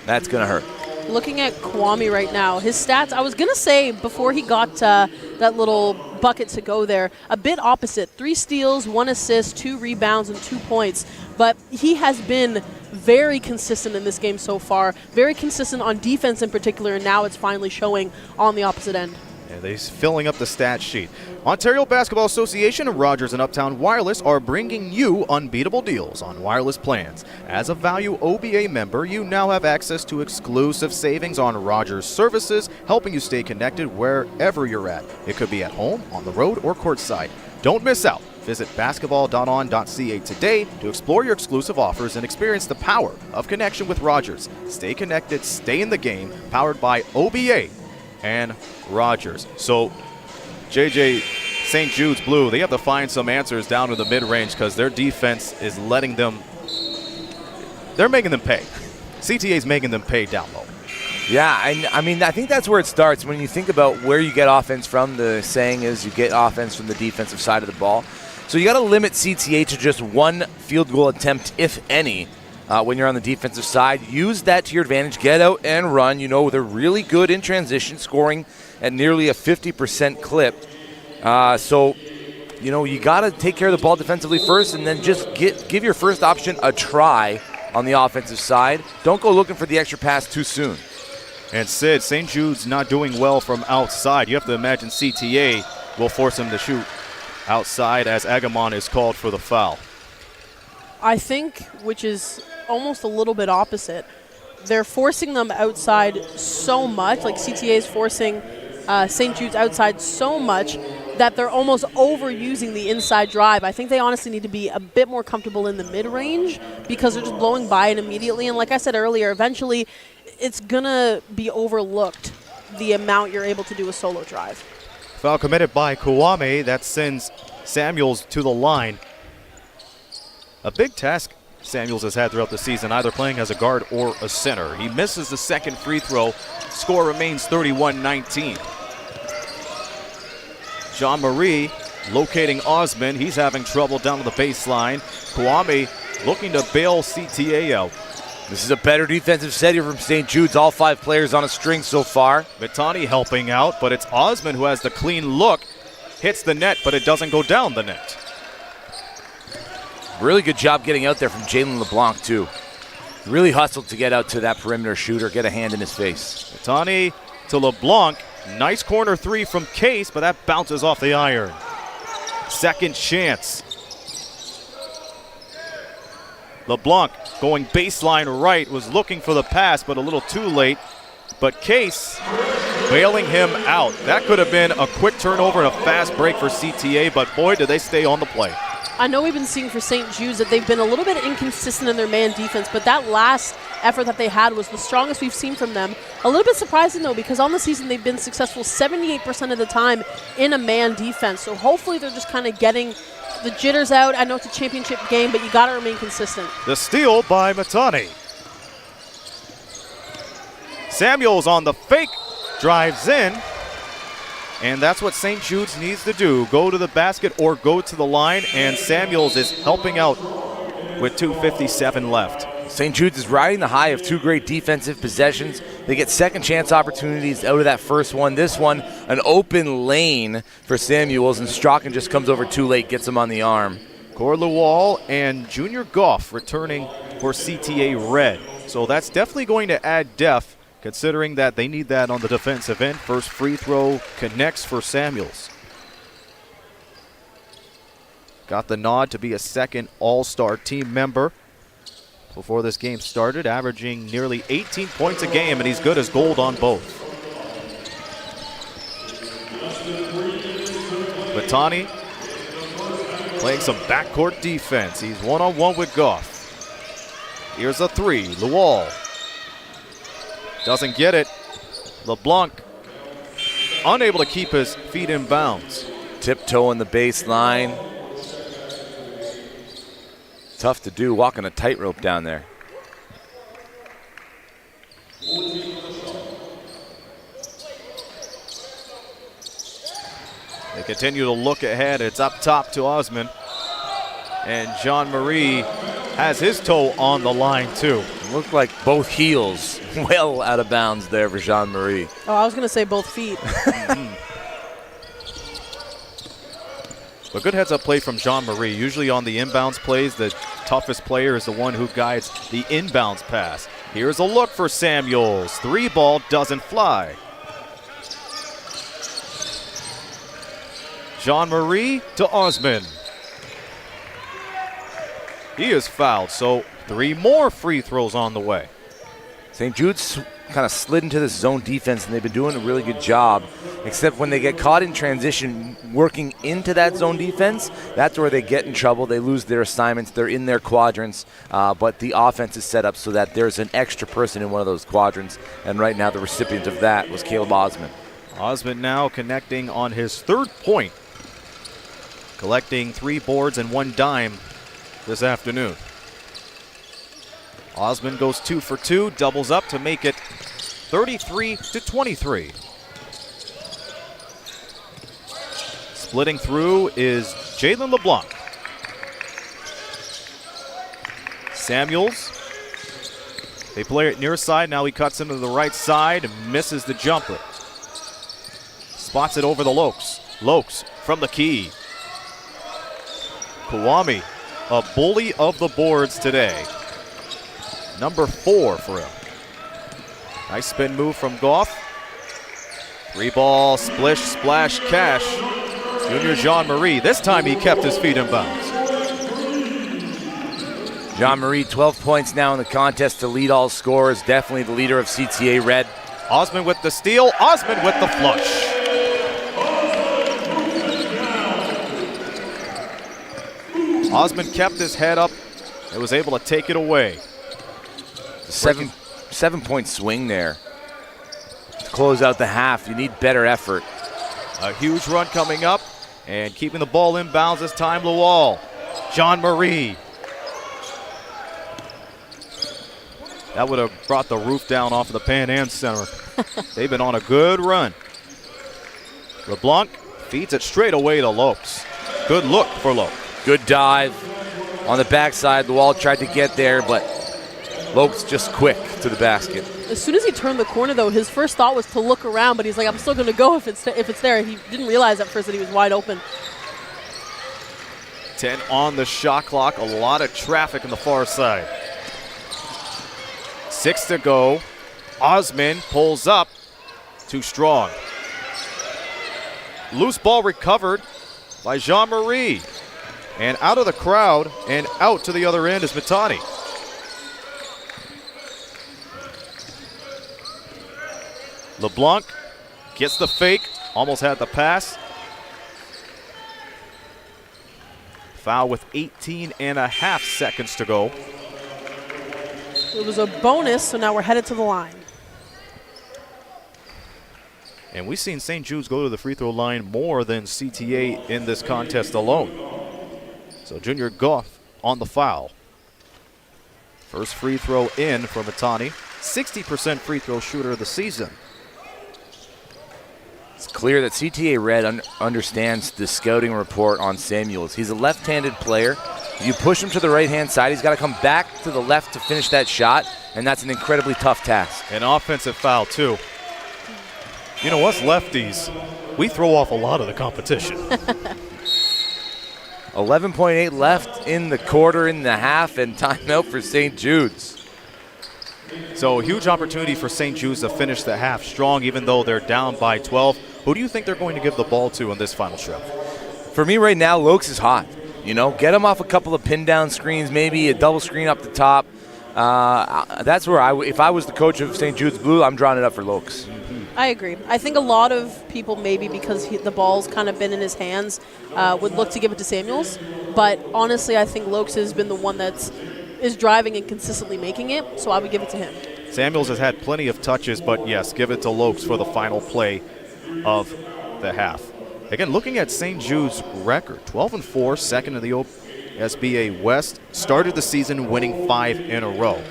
That's going to hurt. Looking at Kawami right now, his stats, I was going to say before he got that little bucket to go there, a bit opposite. 3 steals, 1 assist, 2 rebounds, and 2 points. But he has been very consistent in this game so far, very consistent on defense in particular, and now it's finally showing on the opposite end. And they're filling up the stat sheet. Ontario Basketball Association and Rogers and Uptown Wireless are bringing you unbeatable deals on wireless plans. As a Value OBA member, you now have access to exclusive savings on Rogers services, helping you stay connected wherever you're at. It could be at home, on the road, or courtside. Don't miss out. Visit basketball.on.ca today to explore your exclusive offers and experience the power of connection with Rogers. Stay connected, stay in the game, powered by OBA and Rogers. So, JJ, St. Jude's Blue, they have to find some answers down to the mid-range because their defense is letting them, they're making them pay. CTA's making them pay down low. Yeah, I mean, I think that's where it starts. When you think about where you get offense from, the saying is you get offense from the defensive side of the ball. So you got to limit CTA to just 1 field goal attempt, if any, when you're on the defensive side. Use that to your advantage. Get out and run. You know, they're really good in transition, scoring at nearly a 50% clip. So, you know, you got to take care of the ball defensively first, and then just give your first option a try on the offensive side. Don't go looking for the extra pass too soon. And Sid, St. Jude's not doing well from outside. You have to imagine CTA will force him to shoot outside as Agamon is called for the foul. I think, which is almost a little bit opposite, they're forcing them outside so much, like CTA is forcing St. Jude's outside so much that they're almost overusing the inside drive. I think they honestly need to be a bit more comfortable in the mid-range because they're just blowing by it immediately. And like I said earlier, eventually it's going to be overlooked, the amount you're able to do a solo drive. Foul committed by Kawame. That sends Samuels to the line. A big task Samuels has had throughout the season, either playing as a guard or a center. He misses the second free throw. Score remains 31-19. Jean-Marie locating Osman. He's having trouble down to the baseline. Kwame looking to bail CTA out. This is a better defensive set here from St. Jude's. All 5 players on a string so far. Mitani helping out, but it's Osman who has the clean look. Hits the net, but it doesn't go down the net. Really good job getting out there from Jalen LeBlanc, too. Really hustled to get out to that perimeter shooter, get a hand in his face. Mitani to LeBlanc. Nice corner 3 from Case, but that bounces off the iron. Second chance. LeBlanc going baseline right, was looking for the pass, but a little too late. But Case bailing him out. That could have been a quick turnover and a fast break for CTA, but boy, did they stay on the play. I know we've been seeing for St. Jude's that they've been a little bit inconsistent in their man defense, but that last effort that they had was the strongest we've seen from them. A little bit surprising, though, because on the season they've been successful 78% of the time in a man defense. So hopefully they're just kind of getting the jitters out. I know it's a championship game, but you got to remain consistent. The steal by Mitani. Samuels on the fake, drives in. And that's what St. Jude's needs to do. Go to the basket or go to the line. And Samuels is helping out with 2:57 left. St. Jude's is riding the high of 2 great defensive possessions. They get second chance opportunities out of that first one. This one, an open lane for Samuels, and Strachan just comes over too late, gets him on the arm. Corluwal and Junior Goff returning for CTA Red. So that's definitely going to add depth, considering that they need that on the defensive end. First free throw connects for Samuels. Got the nod to be a second All-Star team member before this game started, averaging nearly 18 points a game, and he's good as gold on both. Mitani playing some backcourt defense. He's one-on-one with Goff. Here's a 3, Lual. Doesn't get it. LeBlanc unable to keep his feet in bounds. Tiptoeing the baseline. Tough to do, walking a tightrope down there. They continue to look ahead. It's up top to Osman. And Jean-Marie has his toe on the line too. Looked like both heels well out of bounds there for Jean-Marie. Oh, I was going to say both feet. But good heads-up play from Jean-Marie. Usually on the inbounds plays, the toughest player is the one who guides the inbounds pass. Here's a look for Samuels. 3 ball doesn't fly. Jean-Marie to Osman. He is fouled, so 3 more free throws on the way. St. Jude's kind of slid into this zone defense, and they've been doing a really good job, except when they get caught in transition working into that zone defense, that's where they get in trouble. They lose their assignments. They're in their quadrants, but the offense is set up so that there's an extra person in one of those quadrants, and right now the recipient of that was Caleb Osman. Osman now connecting on his 3rd point, collecting 3 boards and 1 dime this afternoon. Osman goes 2 for 2, doubles up to make it 33-23. Splitting through is Jalen LeBlanc. Samuels, they play it near side, now he cuts into the right side and misses the jumper. Spots it over the Lokes. Lokes from the key. Kwame, a bully of the boards today. Number 4 for him. Nice spin move from Goff. 3 ball, splish, splash, cash. Junior Jean-Marie. This time he kept his feet in bounds. Jean-Marie, 12 points now in the contest to lead all scorers. Definitely the leader of CTA Red. Osman with the steal. Osman with the flush. Osman kept his head up and was able to take it away. 7-point swing there to close out the half. You need better effort. A huge run coming up and keeping the ball in bounds this time, Lual. Jean-Marie. That would have brought the roof down off of the Pan Am Center. They've been on a good run. LeBlanc Feeds it straight away to Lopes. Good look for Lopes. Good dive on the backside. The wall tried to get there, but Lopes just quick to the basket. As soon as he turned the corner, though, his first thought was to look around, but he's like, I'm still going to go if it's there. He didn't realize at first that he was wide open. 10 on the shot clock. A lot of traffic on the far side. 6 to go. Osman pulls up. Too strong. Loose ball recovered by Jean-Marie. And out of the crowd and out to the other end is Matani. LeBlanc gets the fake, almost had the pass. Foul with 18 and a half seconds to go. It was a bonus, so now we're headed to the line. And we've seen St. Jude's go to the free throw line more than CTA in this contest alone. So Junior Goff on the foul. First free throw in for Matani. 60% free throw shooter of the season. It's clear that CTA Red understands the scouting report on Samuels. He's a left-handed player. If you push him to the right-hand side, he's got to come back to the left to finish that shot, and that's an incredibly tough task. An offensive foul, too. You know, us lefties, we throw off a lot of the competition. 11.8 left in the quarter, in the half, and timeout for St. Jude's. So a huge opportunity for St. Jude's to finish the half strong, even though they're down by 12. Who do you think they're going to give the ball to in this final stretch? For me right now, Lokes is hot. You know, get him off a couple of pin down screens, maybe a double screen up the top. That's where if I was the coach of St. Jude's Blue, I'm drawing it up for Lokes. I agree. I think a lot of people, maybe because the ball's kind of been in his hands, would look to give it to Samuels. But honestly, I think Lokes has been the one is driving and consistently making it, so I would give it to him. Samuels has had plenty of touches, but yes, give it to Lokes for the final play of the half. Again, looking at St. Jude's record, 12-4, second in the OSBA West, started the season winning 5 in a row.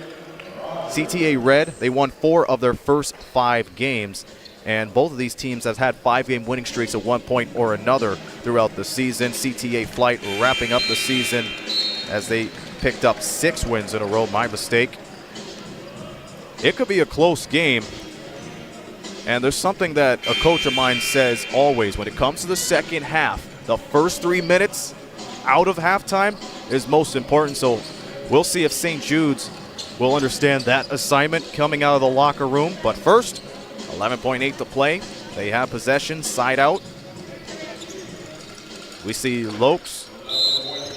CTA Red, they won 4 of their first 5 games, and both of these teams have had 5-game winning streaks at one point or another throughout the season. CTA Flight wrapping up the season as they picked up 6 wins in a row. My mistake. It could be a close game, and there's something that a coach of mine says always when it comes to the second half. The first 3 minutes out of halftime is most important, so we'll see if St. Jude's will understand that assignment coming out of the locker room. But first, 11.8 to play. They have possession, side out. We see Lopes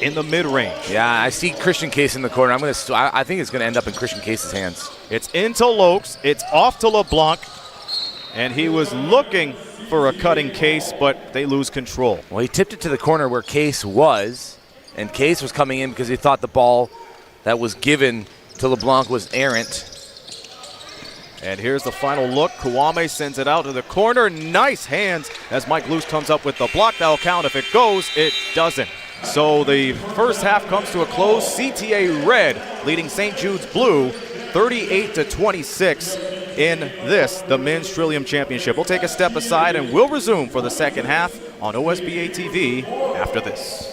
in the mid-range. Yeah, I see Christian Case in the corner. I think it's going to end up in Christian Case's hands. It's into Lopes. It's off to LeBlanc. And he was looking for a cutting Case, but they lose control. Well, he tipped it to the corner where Case was, and Case was coming in because he thought the ball that was given to LeBlanc was errant. And here's the final look. Kouame sends it out to the corner. Nice hands as Mike Luce comes up with the block. That'll count. If it goes, it doesn't. So the first half comes to a close. CTA Red leading St. Jude's Blue 38-26 in the Men's Trillium Championship. We'll take a step aside and we'll resume for the second half on OSBA TV after this.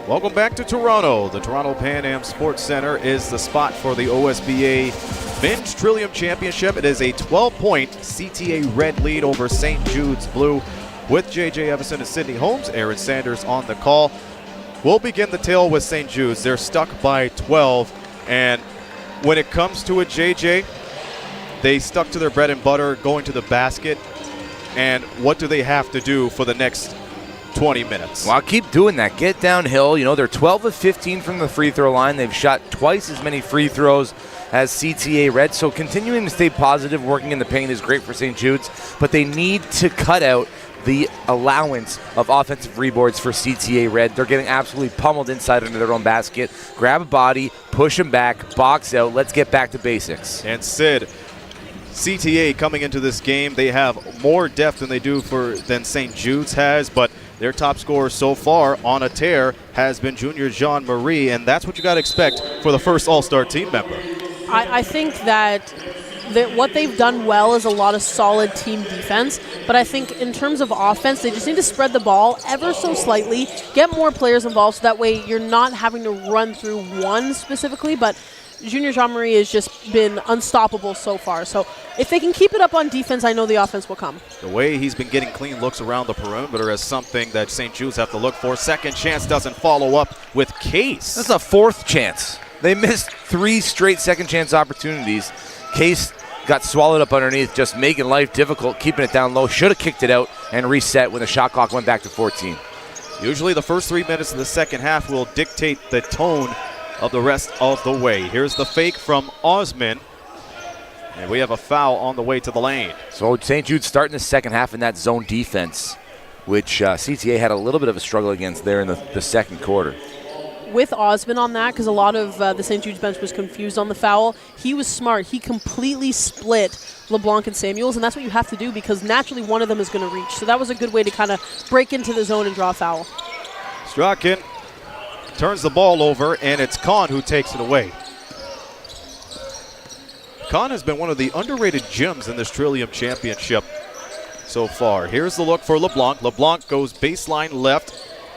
Welcome back to Toronto. The Toronto Pan Am Sports Center is the spot for the OSBA Men's Trillium Championship. It is a 12-point CTA red lead over St. Jude's blue with J.J. Evison and Sydney Holmes. Aaron Sanders on the call. We'll begin the tale with St. Jude's. They're stuck by 12, and when it comes to it, J.J., they stuck to their bread and butter, going to the basket. And what do they have to do for the next 20 minutes? Well, I'll keep doing that. Get downhill. You know, they're 12 of 15 from the free throw line. They've shot twice as many free throws as CTA Red. So continuing to stay positive, working in the paint is great for St. Jude's, but they need to cut out the allowance of offensive reboards for CTA Red. They're getting absolutely pummeled inside under their own basket. Grab a body, push them back, box out. Let's get back to basics. And Sid, CTA coming into this game, they have more depth than they do than St. Jude's has, but their top scorer so far on a tear has been junior Jean-Marie, and that's what you got to expect for the first All-Star team member. I think that what they've done well is a lot of solid team defense, but I think in terms of offense, they just need to spread the ball ever so slightly, get more players involved so that way you're not having to run through one specifically, but Junior Jean-Marie has just been unstoppable so far. So if they can keep it up on defense, I know the offense will come. The way he's been getting clean looks around the perimeter is something that St. Jude's have to look for. Second chance doesn't follow up with Case. That's a fourth chance. They missed 3 straight second chance opportunities. Case got swallowed up underneath, just making life difficult, keeping it down low. Should have kicked it out and reset when the shot clock went back to 14. Usually the first 3 minutes of the second half will dictate the tone of the rest of the way. Here's the fake from Osman. And we have a foul on the way to the lane. So St. Jude starting the second half in that zone defense, which CTA had a little bit of a struggle against there in the second quarter. With Osman on that, because a lot of the St. Jude's bench was confused on the foul, he was smart. He completely split LeBlanc and Samuels, and that's what you have to do because naturally one of them is going to reach. So that was a good way to kind of break into the zone and draw a foul. Strachan turns the ball over, and it's Kahn who takes it away. Kahn has been one of the underrated gems in this Trillium championship so far. Here's the look for LeBlanc. LeBlanc goes baseline left,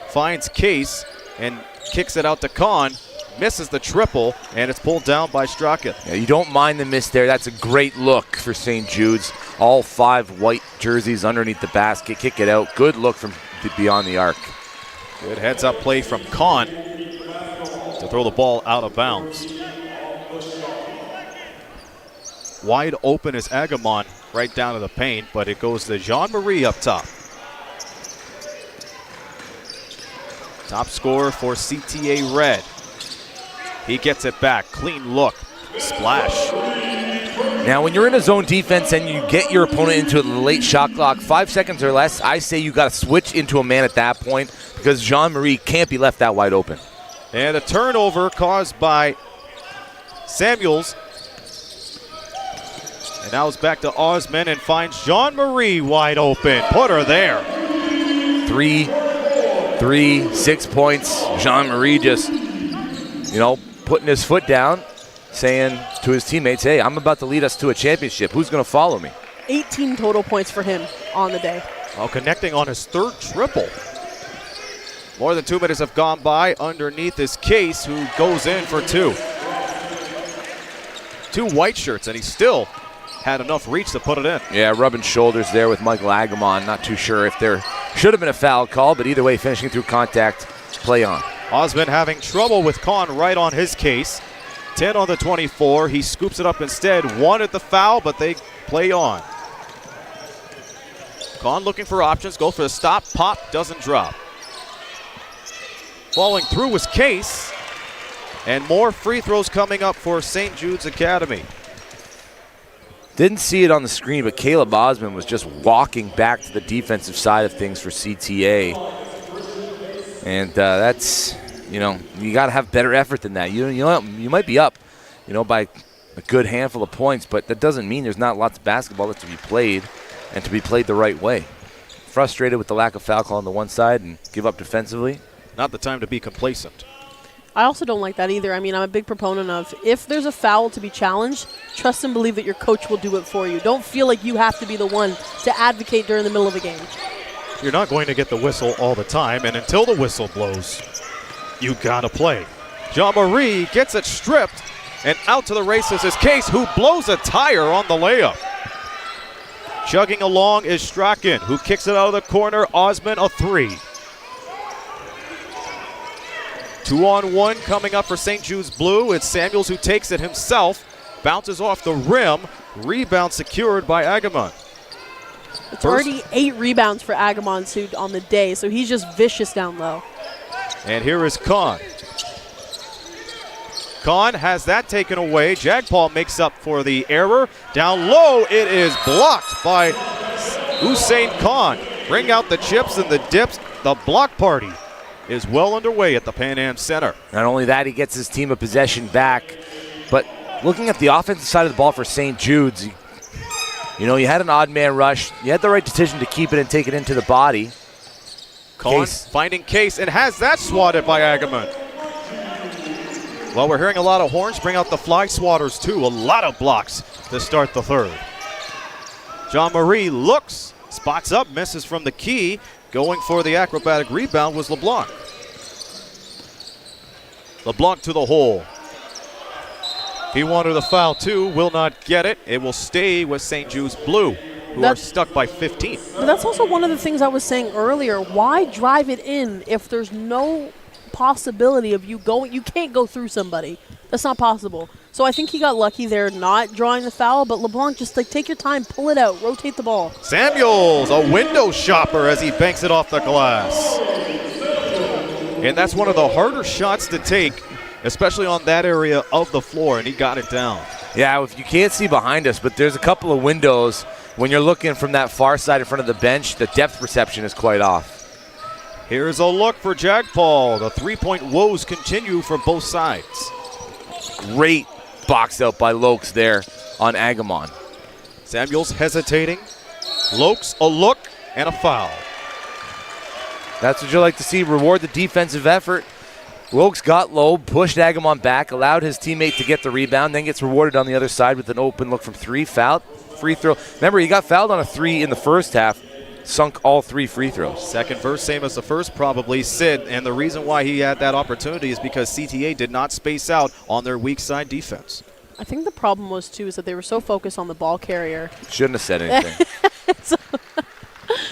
finds Case, and kicks it out to Kahn. Misses the triple, and it's pulled down by Strachan. Yeah, you don't mind the miss there. That's a great look for St. Jude's. All 5 white jerseys underneath the basket. Kick it out. Good look from beyond the arc. Good heads-up play from Kahn to throw the ball out of bounds. Wide open is Agamon right down to the paint, but it goes to Jean-Marie up top. Top scorer for CTA Red. He gets it back. Clean look. Splash. Now, when you're in a zone defense and you get your opponent into the late shot clock, 5 seconds or less, I say you got to switch into a man at that point because Jean-Marie can't be left that wide open. And a turnover caused by Samuels. And now it's back to Osman and finds Jean-Marie wide open. Put her there. 6 points. Jean-Marie just, putting his foot down, saying to his teammates, hey, I'm about to lead us to a championship. Who's going to follow me? 18 total points for him on the day. Well, connecting on his 3rd triple. More than 2 minutes have gone by. Underneath is Case, who goes in for 2. 2 white shirts, and he still had enough reach to put it in. Yeah, rubbing shoulders there with Michael Agamon. Not too sure if there should have been a foul call, but either way, finishing through contact, play on. Osman having trouble with Kahn right on his Case. 10 on the 24. He scoops it up instead. Wanted the foul, but they play on. Kahn looking for options. Goes for the stop. Pop. Doesn't drop. Falling through was Case. And more free throws coming up for St. Jude's Academy. Didn't see it on the screen, but Caleb Osman was just walking back to the defensive side of things for CTA. And that's, you got to have better effort than that. You might be up, by a good handful of points, but that doesn't mean there's not lots of basketball that's to be played and to be played the right way. Frustrated with the lack of foul call on the one side and give up defensively. Not the time to be complacent. I also don't like that either. I mean, I'm a big proponent of if there's a foul to be challenged, trust and believe that your coach will do it for you. Don't feel like you have to be the one to advocate during the middle of a game. You're not going to get the whistle all the time, and until the whistle blows, you gotta play. Jean-Marie gets it stripped, and out to the races is Case, who blows a tire on the layup. Chugging along is Strachan, who kicks it out of the corner. Osman a 3. 2-on-1 coming up for St. Jude's Blue. It's Samuels who takes it himself. Bounces off the rim. Rebound secured by Agamon. It's already 8 rebounds for Agamon on the day, so he's just vicious down low. And here is Kahn. Kahn has that taken away. Jagpaul makes up for the error. Down low, it is blocked by Hussein Kahn. Bring out the chips and the dips. The block party is well underway at the Pan Am Center. Not only that, he gets his team a possession back, but looking at the offensive side of the ball for St. Jude's, you had an odd man rush. You had the right decision to keep it and take it into the body. Kahn finding Case and has that swatted by Agamon. Well, we're hearing a lot of horns. Bring out the fly swatters too. A lot of blocks to start the third. Jean-Marie looks, spots up, misses from the key. Going for the acrobatic rebound was LeBlanc. LeBlanc to the hole. He wanted the foul too, will not get it. It will stay with St. Jude's Blue, who are stuck by 15. But that's also one of the things I was saying earlier. Why drive it in if there's no possibility of you going? You can't go through somebody. That's not possible. So I think he got lucky there not drawing the foul, but LeBlanc just take your time, pull it out, rotate the ball. Samuels, a window shopper as he banks it off the glass. And that's one of the harder shots to take, especially on that area of the floor, and he got it down. Yeah, if you can't see behind us, but there's a couple of windows. When you're looking from that far side in front of the bench, the depth perception is quite off. Here's a look for Jagpal. The three-point woes continue for both sides. Great box out by Lokes there on Agamon. Samuels hesitating. Lokes, a look, and a foul. That's what you like to see. Reward the defensive effort. Lokes got low, pushed Agamon back, allowed his teammate to get the rebound, then gets rewarded on the other side with an open look from three. Fouled, free throw. Remember, he got fouled on a three in the first half, sunk all three free throws. Second verse, same as the first, probably Sid. And the reason why he had that opportunity is because CTA did not space out on their weak side defense. I think the problem was, too, is that they were so focused on the ball carrier. Shouldn't have said anything.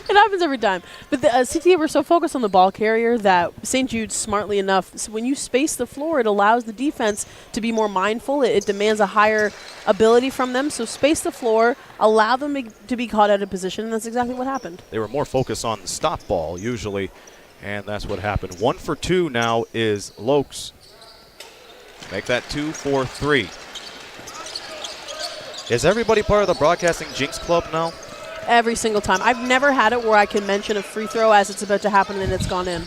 It happens every time. But the CTA were so focused on the ball carrier that St. Jude, smartly enough, so when you space the floor, it allows the defense to be more mindful. It demands a higher ability from them. So space the floor, allow them to be caught out of position, and that's exactly what happened. They were more focused on the stop ball, usually, and that's what happened. 1 for 2 now is Lokes. Make that 2 for 3. Is everybody part of the Broadcasting Jinx Club now? Every single time. I've never had it where I can mention a free throw as it's about to happen and it's gone in.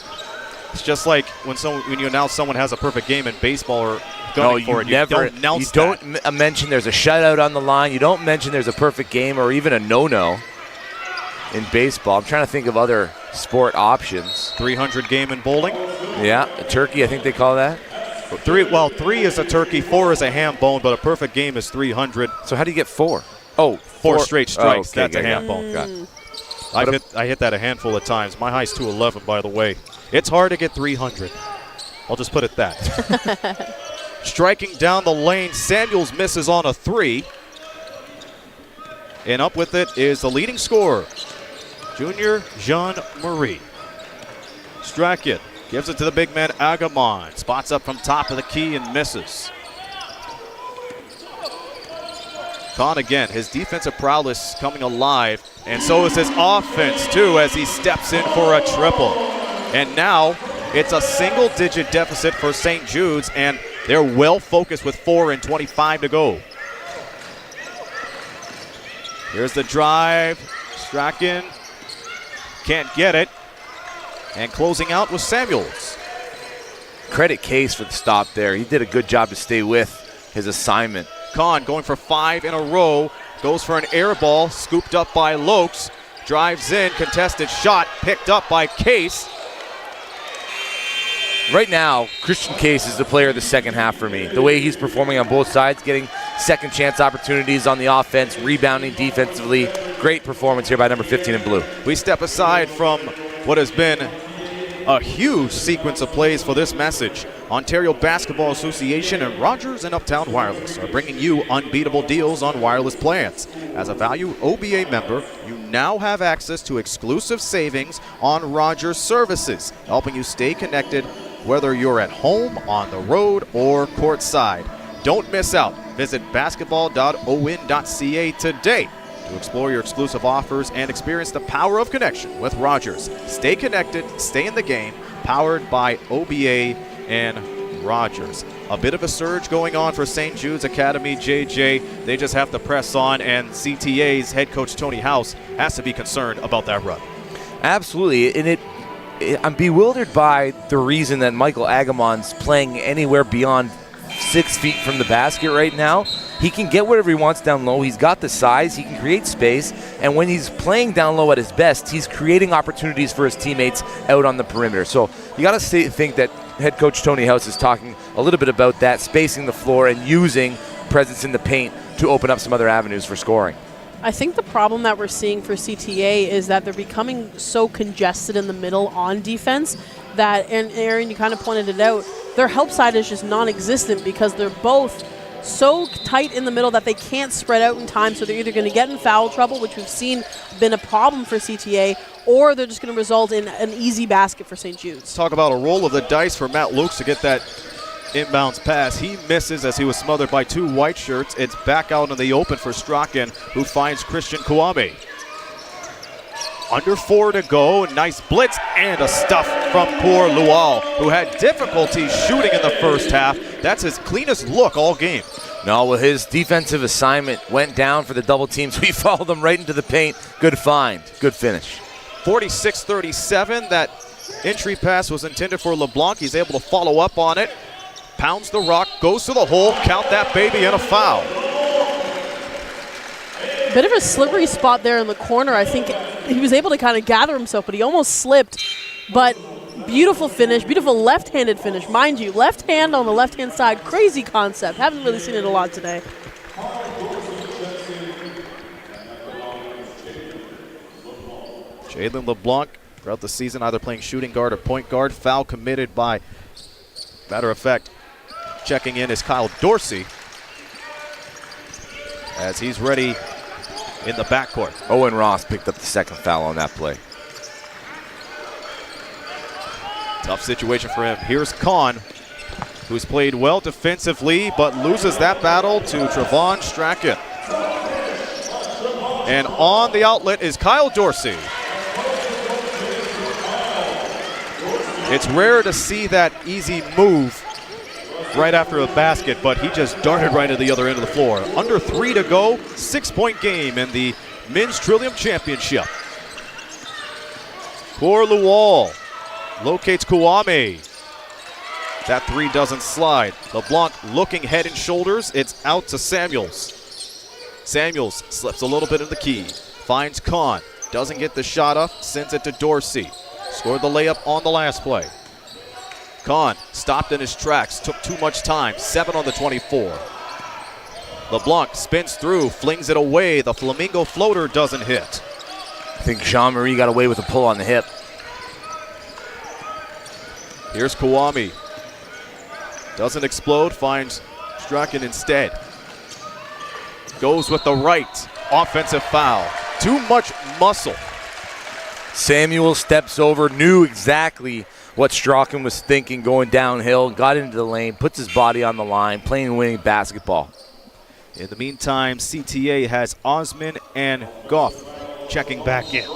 It's just like when you announce someone has a perfect game in baseball or gunning for it. You don't announce that. You don't mention there's a shutout on the line. You don't mention there's a perfect game or even a no-no in baseball. I'm trying to think of other sport options. 300 game in bowling? Yeah, a turkey, I think they call that. 3 is a turkey, 4 is a ham bone, but a perfect game is 300. So how do you get 4? Oh, 4 straight strikes. Okay, that's a ham bone. I hit that a handful of times. My high's 211, by the way. It's hard to get 300. I'll just put it that. Striking down the lane, Samuels misses on a 3. And up with it is the leading scorer, Junior Jean-Marie. Strachan gives it to the big man, Agamon. Spots up from top of the key and misses. Kahn again, his defensive prowess coming alive, and so is his offense too as he steps in for a triple. And now it's a single-digit deficit for St. Jude's, and they're well focused with 4 and 25 to go. Here's the drive. Strachan can't get it. And closing out was Samuels. Credit Case for the stop there. He did a good job to stay with his assignment. Kahn going for 5 in a row. Goes for an air ball, scooped up by Lokes. Drives in, contested shot, picked up by Case. Right now, Christian Case is the player of the second half for me. The way he's performing on both sides, getting second chance opportunities on the offense, rebounding defensively. Great performance here by number 15 in blue. We step aside from what has been a huge sequence of plays for this message. Ontario Basketball Association and Rogers and Uptown Wireless are bringing you unbeatable deals on wireless plans. As a Value OBA member, you now have access to exclusive savings on Rogers services, helping you stay connected whether you're at home, on the road, or courtside. Don't miss out. Visit basketball.owin.ca today to explore your exclusive offers and experience the power of connection with Rogers. Stay connected, stay in the game, powered by OBA and Rogers. A bit of a surge going on for St. Jude's Academy, JJ. They just have to press on, and CTA's head coach Tony House has to be concerned about that run. Absolutely, and I'm bewildered by the reason that Michael Agamon's playing anywhere beyond 6 feet from the basket right now. He can get whatever he wants down low. He's got the size. He can create space. And when he's playing down low at his best, he's creating opportunities for his teammates out on the perimeter. So you got to think that head coach Tony House is talking a little bit about that, spacing the floor and using presence in the paint to open up some other avenues for scoring. I think the problem that we're seeing for CTA is that they're becoming so congested in the middle on defense that, and Aaron, you kind of pointed it out, their help side is just non-existent because they're both so tight in the middle that they can't spread out in time, so they're either going to get in foul trouble, which we've seen been a problem for CTA, or they're just going to result in an easy basket for St. Jude's. Let's talk about a roll of the dice for Matt Lukes to get that inbounds pass. He misses as he was smothered by two white shirts. It's back out in the open for Strachan, who finds Christian Kouame. Under 4 to go, nice blitz and a stuff from poor Lual, who had difficulty shooting in the first half. That's his cleanest look all game. No, well, his defensive assignment went down for the double team, so he followed them right into the paint. Good find, good finish. 46-37, that entry pass was intended for LeBlanc. He's able to follow up on it. Pounds the rock, goes to the hole, count that baby, and a foul. Bit of a slippery spot there in the corner. I think he was able to kind of gather himself, but he almost slipped. But beautiful finish, beautiful left-handed finish. Mind you, left hand on the left-hand side, crazy concept. Haven't really seen it a lot today. Jalen LeBlanc throughout the season either playing shooting guard or point guard. Foul committed by, matter of fact, checking in is Kyle Dorsey as he's ready in the backcourt. Owen Ross picked up the second foul on that play. Tough situation for him. Here's Kahn, who's played well defensively but loses that battle to Trevon Strachan. And on the outlet is Kyle Dorsey. It's rare to see that easy move right after a basket, but he just darted right to the other end of the floor. Under 3 to go, 6-point game in the Men's Trillium Championship. Poor Lual locates Kouame. That three doesn't slide. LeBlanc looking head and shoulders. It's out to Samuels. Samuels slips a little bit in the key. Finds Kahn. Doesn't get the shot up. Sends it to Dorsey. Scored the layup on the last play. Kahn stopped in his tracks. Took too much time. 7 on the 24. LeBlanc spins through. Flings it away. The Flamingo floater doesn't hit. I think Jean-Marie got away with a pull on the hip. Here's Kouame. Doesn't explode, finds Strachan instead. Goes with the right. Offensive foul. Too much muscle. Samuel steps over, knew exactly what Strachan was thinking going downhill, got into the lane, puts his body on the line, playing winning basketball. In the meantime, CTA has Osman and Goff checking back in.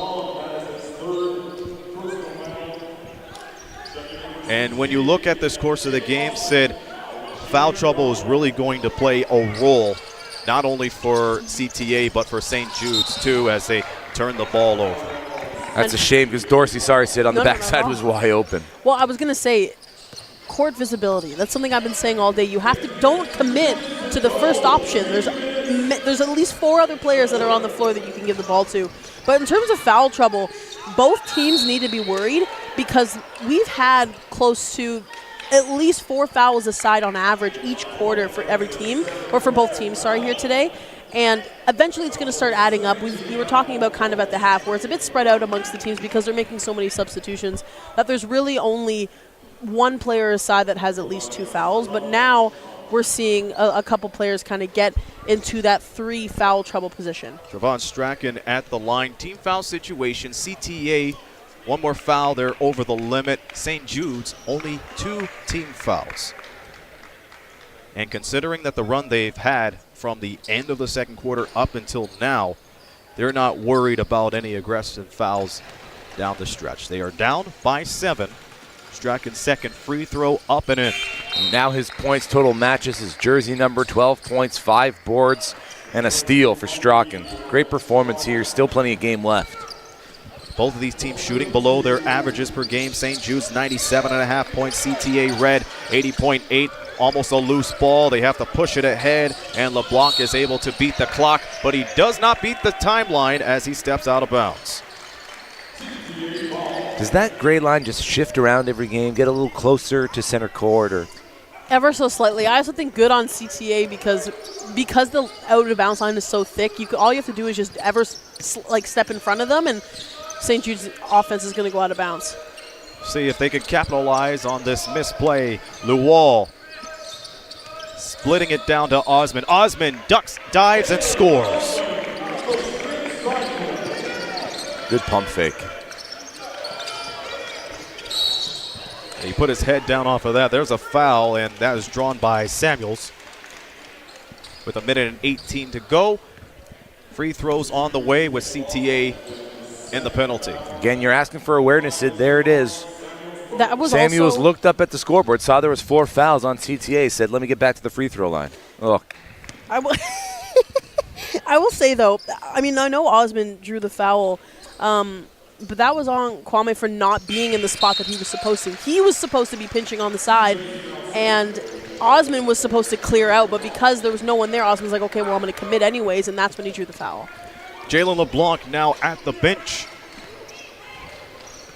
And when you look at this course of the game, Sid, foul trouble is really going to play a role, not only for CTA, but for St. Jude's, too, as they turn the ball over. That's a shame because Dorsey, sorry, Sid, on the backside was wide open. Well, I was going to say, court visibility. That's something I've been saying all day. You have to, don't commit to the first option. There's at least 4 other players that are on the floor that you can give the ball to. But in terms of foul trouble, both teams need to be worried because we've had close to at least 4 fouls aside on average each quarter for every team, or for both teams, here today. And eventually it's going to start adding up. We were talking about kind of at the half where it's a bit spread out amongst the teams because they're making so many substitutions that there's really only one player aside that has at least 2 fouls. But now we're seeing a couple players kind of get into that 3 foul trouble position. Trevon Strachan at the line. Team foul situation. CTA, 1 more foul. They're over the limit. St. Jude's, only 2 team fouls. And considering that the run they've had from the end of the second quarter up until now, they're not worried about any aggressive fouls down the stretch. They are down by 7. Strachan's second free throw up and in. Now his points total matches his jersey number, 12 points, 5 boards, and a steal for Strachan. Great performance here, still plenty of game left. Both of these teams shooting below their averages per game. St. Jude's 97.5 points, CTA Red 80.8. Almost a loose ball. They have to push it ahead, and LeBlanc is able to beat the clock, but he does not beat the timeline as he steps out of bounds. Does that gray line just shift around every game, get a little closer to center court, or Ever so slightly. I also think good on CTA because the out of bounds line is so thick. All you have to do is just step in front of them, and St. Jude's offense is going to go out of bounds. See if they could capitalize on this misplay. Luwal splitting it down to Osman. Osman ducks, dives, and scores. Good pump fake. He put his head down off of that. There's a foul, and that is drawn by Samuels. With 1:18 to go. Free throws on the way with CTA in the penalty. Again, you're asking for awareness, Sid. There it is. That was Samuels looked up at the scoreboard, saw there was 4 fouls on CTA, said, let me get back to the free throw line. Oh. I will say, though, I mean, I know Osman drew the foul, but that was on Kwame for not being in the spot that he was supposed to. He was supposed to be pinching on the side, and Osman was supposed to clear out, but because there was no one there, Osman's like, okay, well, I'm going to commit anyways, and that's when he drew the foul. Jalen LeBlanc now at the bench.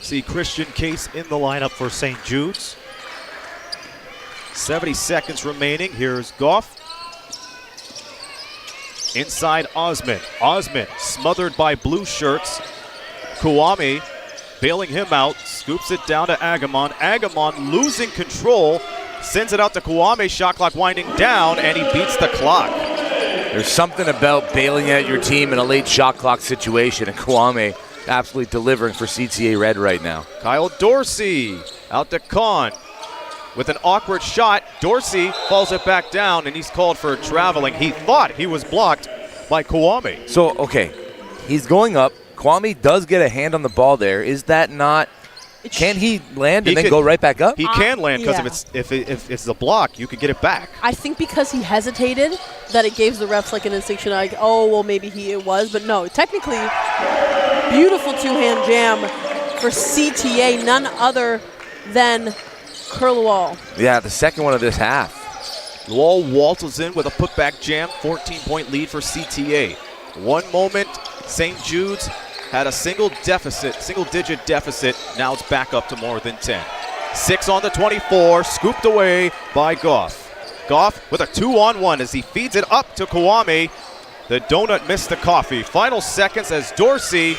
See Christian Case in the lineup for St. Jude's. 70 seconds remaining. Here's Goff. Inside Osman. Osman smothered by blue shirts. Kwame bailing him out. Scoops it down to Agamon. Agamon losing control. Sends it out to Kwame. Shot clock winding down, and he beats the clock. There's something about bailing out your team in a late shot clock situation, and Kwame absolutely delivering for CTA Red right now. Kyle Dorsey out to Kahn with an awkward shot. Dorsey falls it back down, and he's called for traveling. He thought he was blocked by Kwame. So, okay, he's going up. Kwame does get a hand on the ball there. Is that not? Can he land and then go right back up? He can land because if it's the block, you could get it back. I think because he hesitated, that it gave the refs like an instinction, like, oh, well, maybe it was. But no, technically, beautiful two-hand jam for CTA, none other than Luwal. Yeah, the second one of this half. Luwal waltzes in with a putback jam, 14-point lead for CTA. One moment, St. Jude's had a single-digit deficit. Now it's back up to more than 10. 6 on the 24, scooped away by Goff. Goff with a 2-on-1 as he feeds it up to Kwame. The donut missed the coffee. Final seconds as Dorsey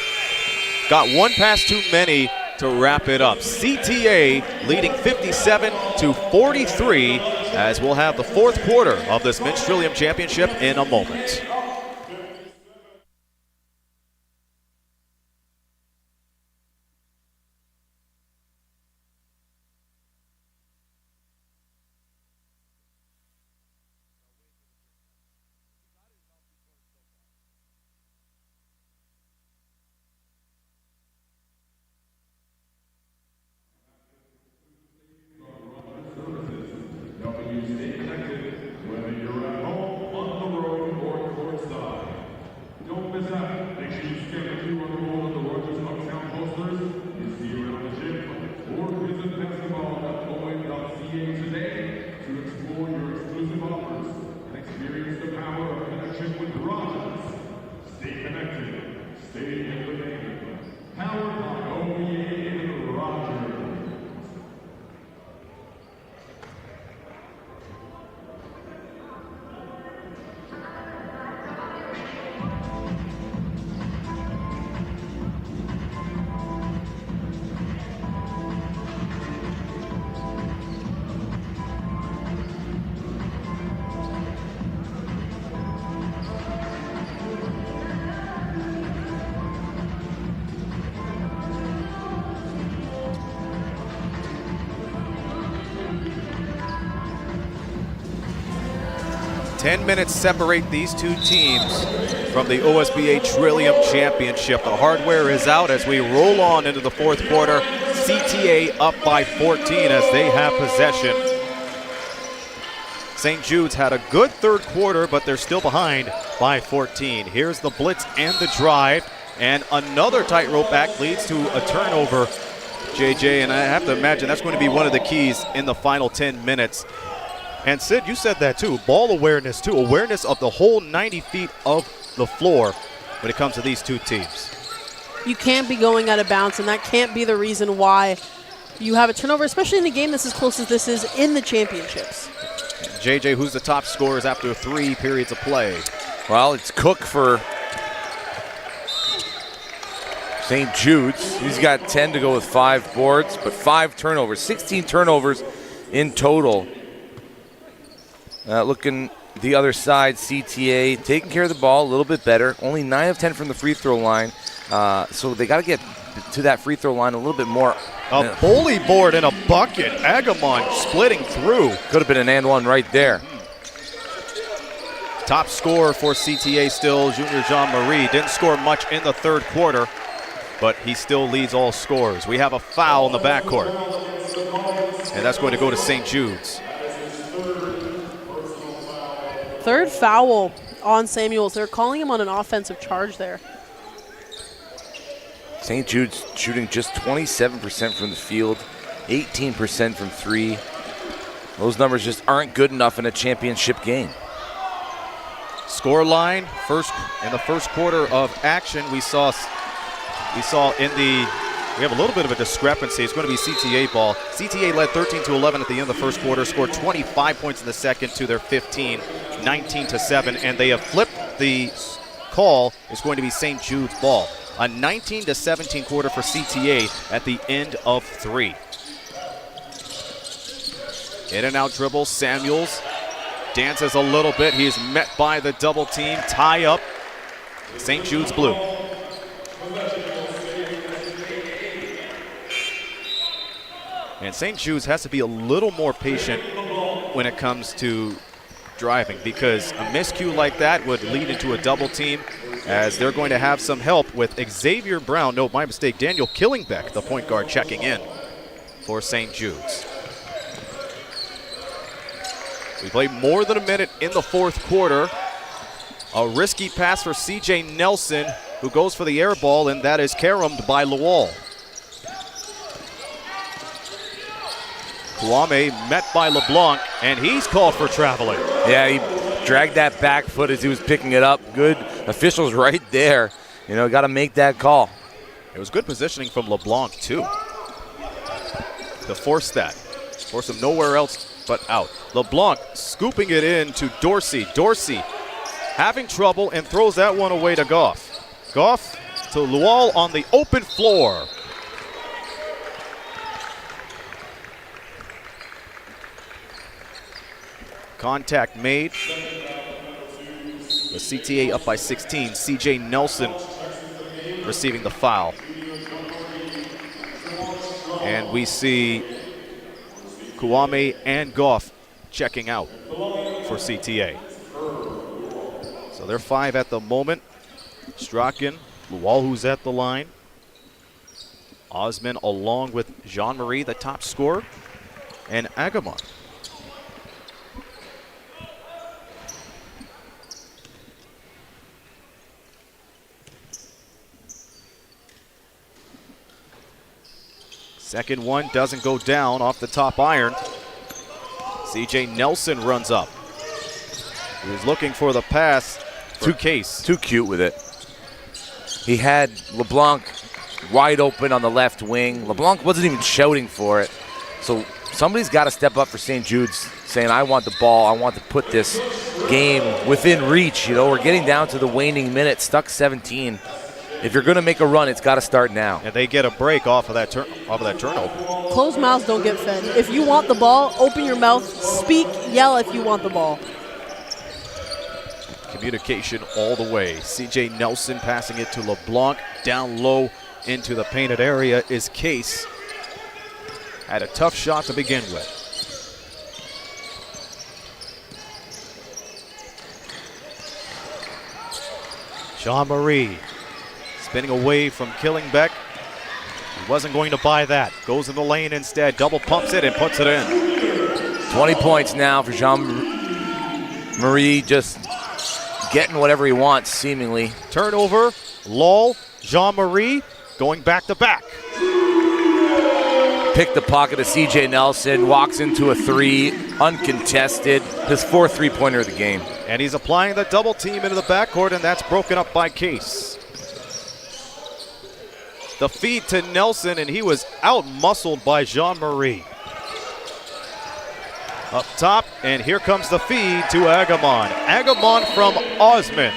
got one pass too many to wrap it up. CTA leading 57-43 as we'll have the fourth quarter of this Men's Trillium Championship in a moment. Ten minutes separate these two teams from the OSBA Trillium Championship. The hardware is out as we roll on into the fourth quarter. CTA up by 14 as they have possession. St. Jude's had a good third quarter, but they're still behind by 14. Here's the blitz and the drive, and another tightrope act leads to a turnover, JJ, and I have to imagine that's going to be one of the keys in the final 10 minutes. And Sid, you said that too, ball awareness too, awareness of the whole 90 feet of the floor when it comes to these two teams. You can't be going out of bounds, and that can't be the reason why you have a turnover, especially in a game that's as close as this is in the championships. JJ, who's the top scorers after 3 periods of play? Well, it's Cook for St. Jude's. He's got 10 to go with 5 boards, but 5 turnovers, 16 turnovers in total. Looking the other side, CTA taking care of the ball a little bit better. Only 9 of 10 from the free throw line. So they got to get to that free throw line a little bit more. A bully board and a bucket. Agamon splitting through. Could have been an and one right there. Top scorer for CTA still, Junior Jean-Marie. Didn't score much in the 3rd quarter, but he still leads all scorers. We have a foul in the backcourt, and that's going to go to St. Jude's. 3rd foul on Samuels. They're calling him on an offensive charge there. St. Jude's shooting just 27% from the field, 18% from 3. Those numbers just aren't good enough in a championship game. Score line, in the first quarter of action, we have a little bit of a discrepancy. It's going to be CTA ball. CTA led 13-11 at the end of the first quarter, scored 25 points in the second to their 15, 19-7, and they have flipped the call. It's going to be St. Jude's ball. A 19-17 quarter for CTA at the end of 3. In and out dribble, Samuels dances a little bit. He is met by the double team. Tie up, St. Jude's blue. And St. Jude's has to be a little more patient when it comes to driving, because a miscue like that would lead into a double team, as they're going to have some help with Xavier Brown. No, my mistake. Daniel Killingbeck, the point guard, checking in for St. Jude's. We played more than a minute in the 4th quarter. A risky pass for CJ Nelson, who goes for the air ball, and that is caromed by Lawal. Kwame met by LeBlanc, and he's called for traveling. Yeah, he dragged that back foot as he was picking it up. Good officials right there. You know, got to make that call. It was good positioning from LeBlanc, too, to force that. Force him nowhere else but out. LeBlanc scooping it in to Dorsey. Dorsey having trouble and throws that one away to Goff. Goff to Lual on the open floor. Contact made. The CTA up by 16. CJ Nelson receiving the foul. And we see Kwame and Goff checking out for CTA. So they're 5 at the moment. Strachan, Lual, who's at the line. Osman along with Jean-Marie, the top scorer, and Agamon. Second one doesn't go down off the top iron. CJ Nelson runs up. He was looking for the pass to Case. Too cute with it. He had LeBlanc wide open on the left wing. LeBlanc wasn't even shouting for it. So somebody's got to step up for St. Jude's, saying, I want the ball. I want to put this game within reach. You know, we're getting down to the waning minute, stuck 17. If you're going to make a run, it's got to start now. And they get a break off of that turnover. Closed mouths don't get fed. If you want the ball, open your mouth, speak, yell if you want the ball. Communication all the way. CJ Nelson passing it to LeBlanc. Down low into the painted area is Case. Had a tough shot to begin with. Jean-Marie spinning away from Killingbeck. He wasn't going to buy that. Goes in the lane instead. Double pumps it and puts it in. 20 points now for Jean-Marie, just getting whatever he wants, seemingly. Turnover, Lull, Jean-Marie going back to back. Pick the pocket of CJ Nelson, walks into a 3, uncontested. His 4th three-pointer of the game. And he's applying the double team into the backcourt, and that's broken up by Case. The feed to Nelson, and he was out-muscled by Jean-Marie. Up top, and here comes the feed to Agamon. Agamon from Osman.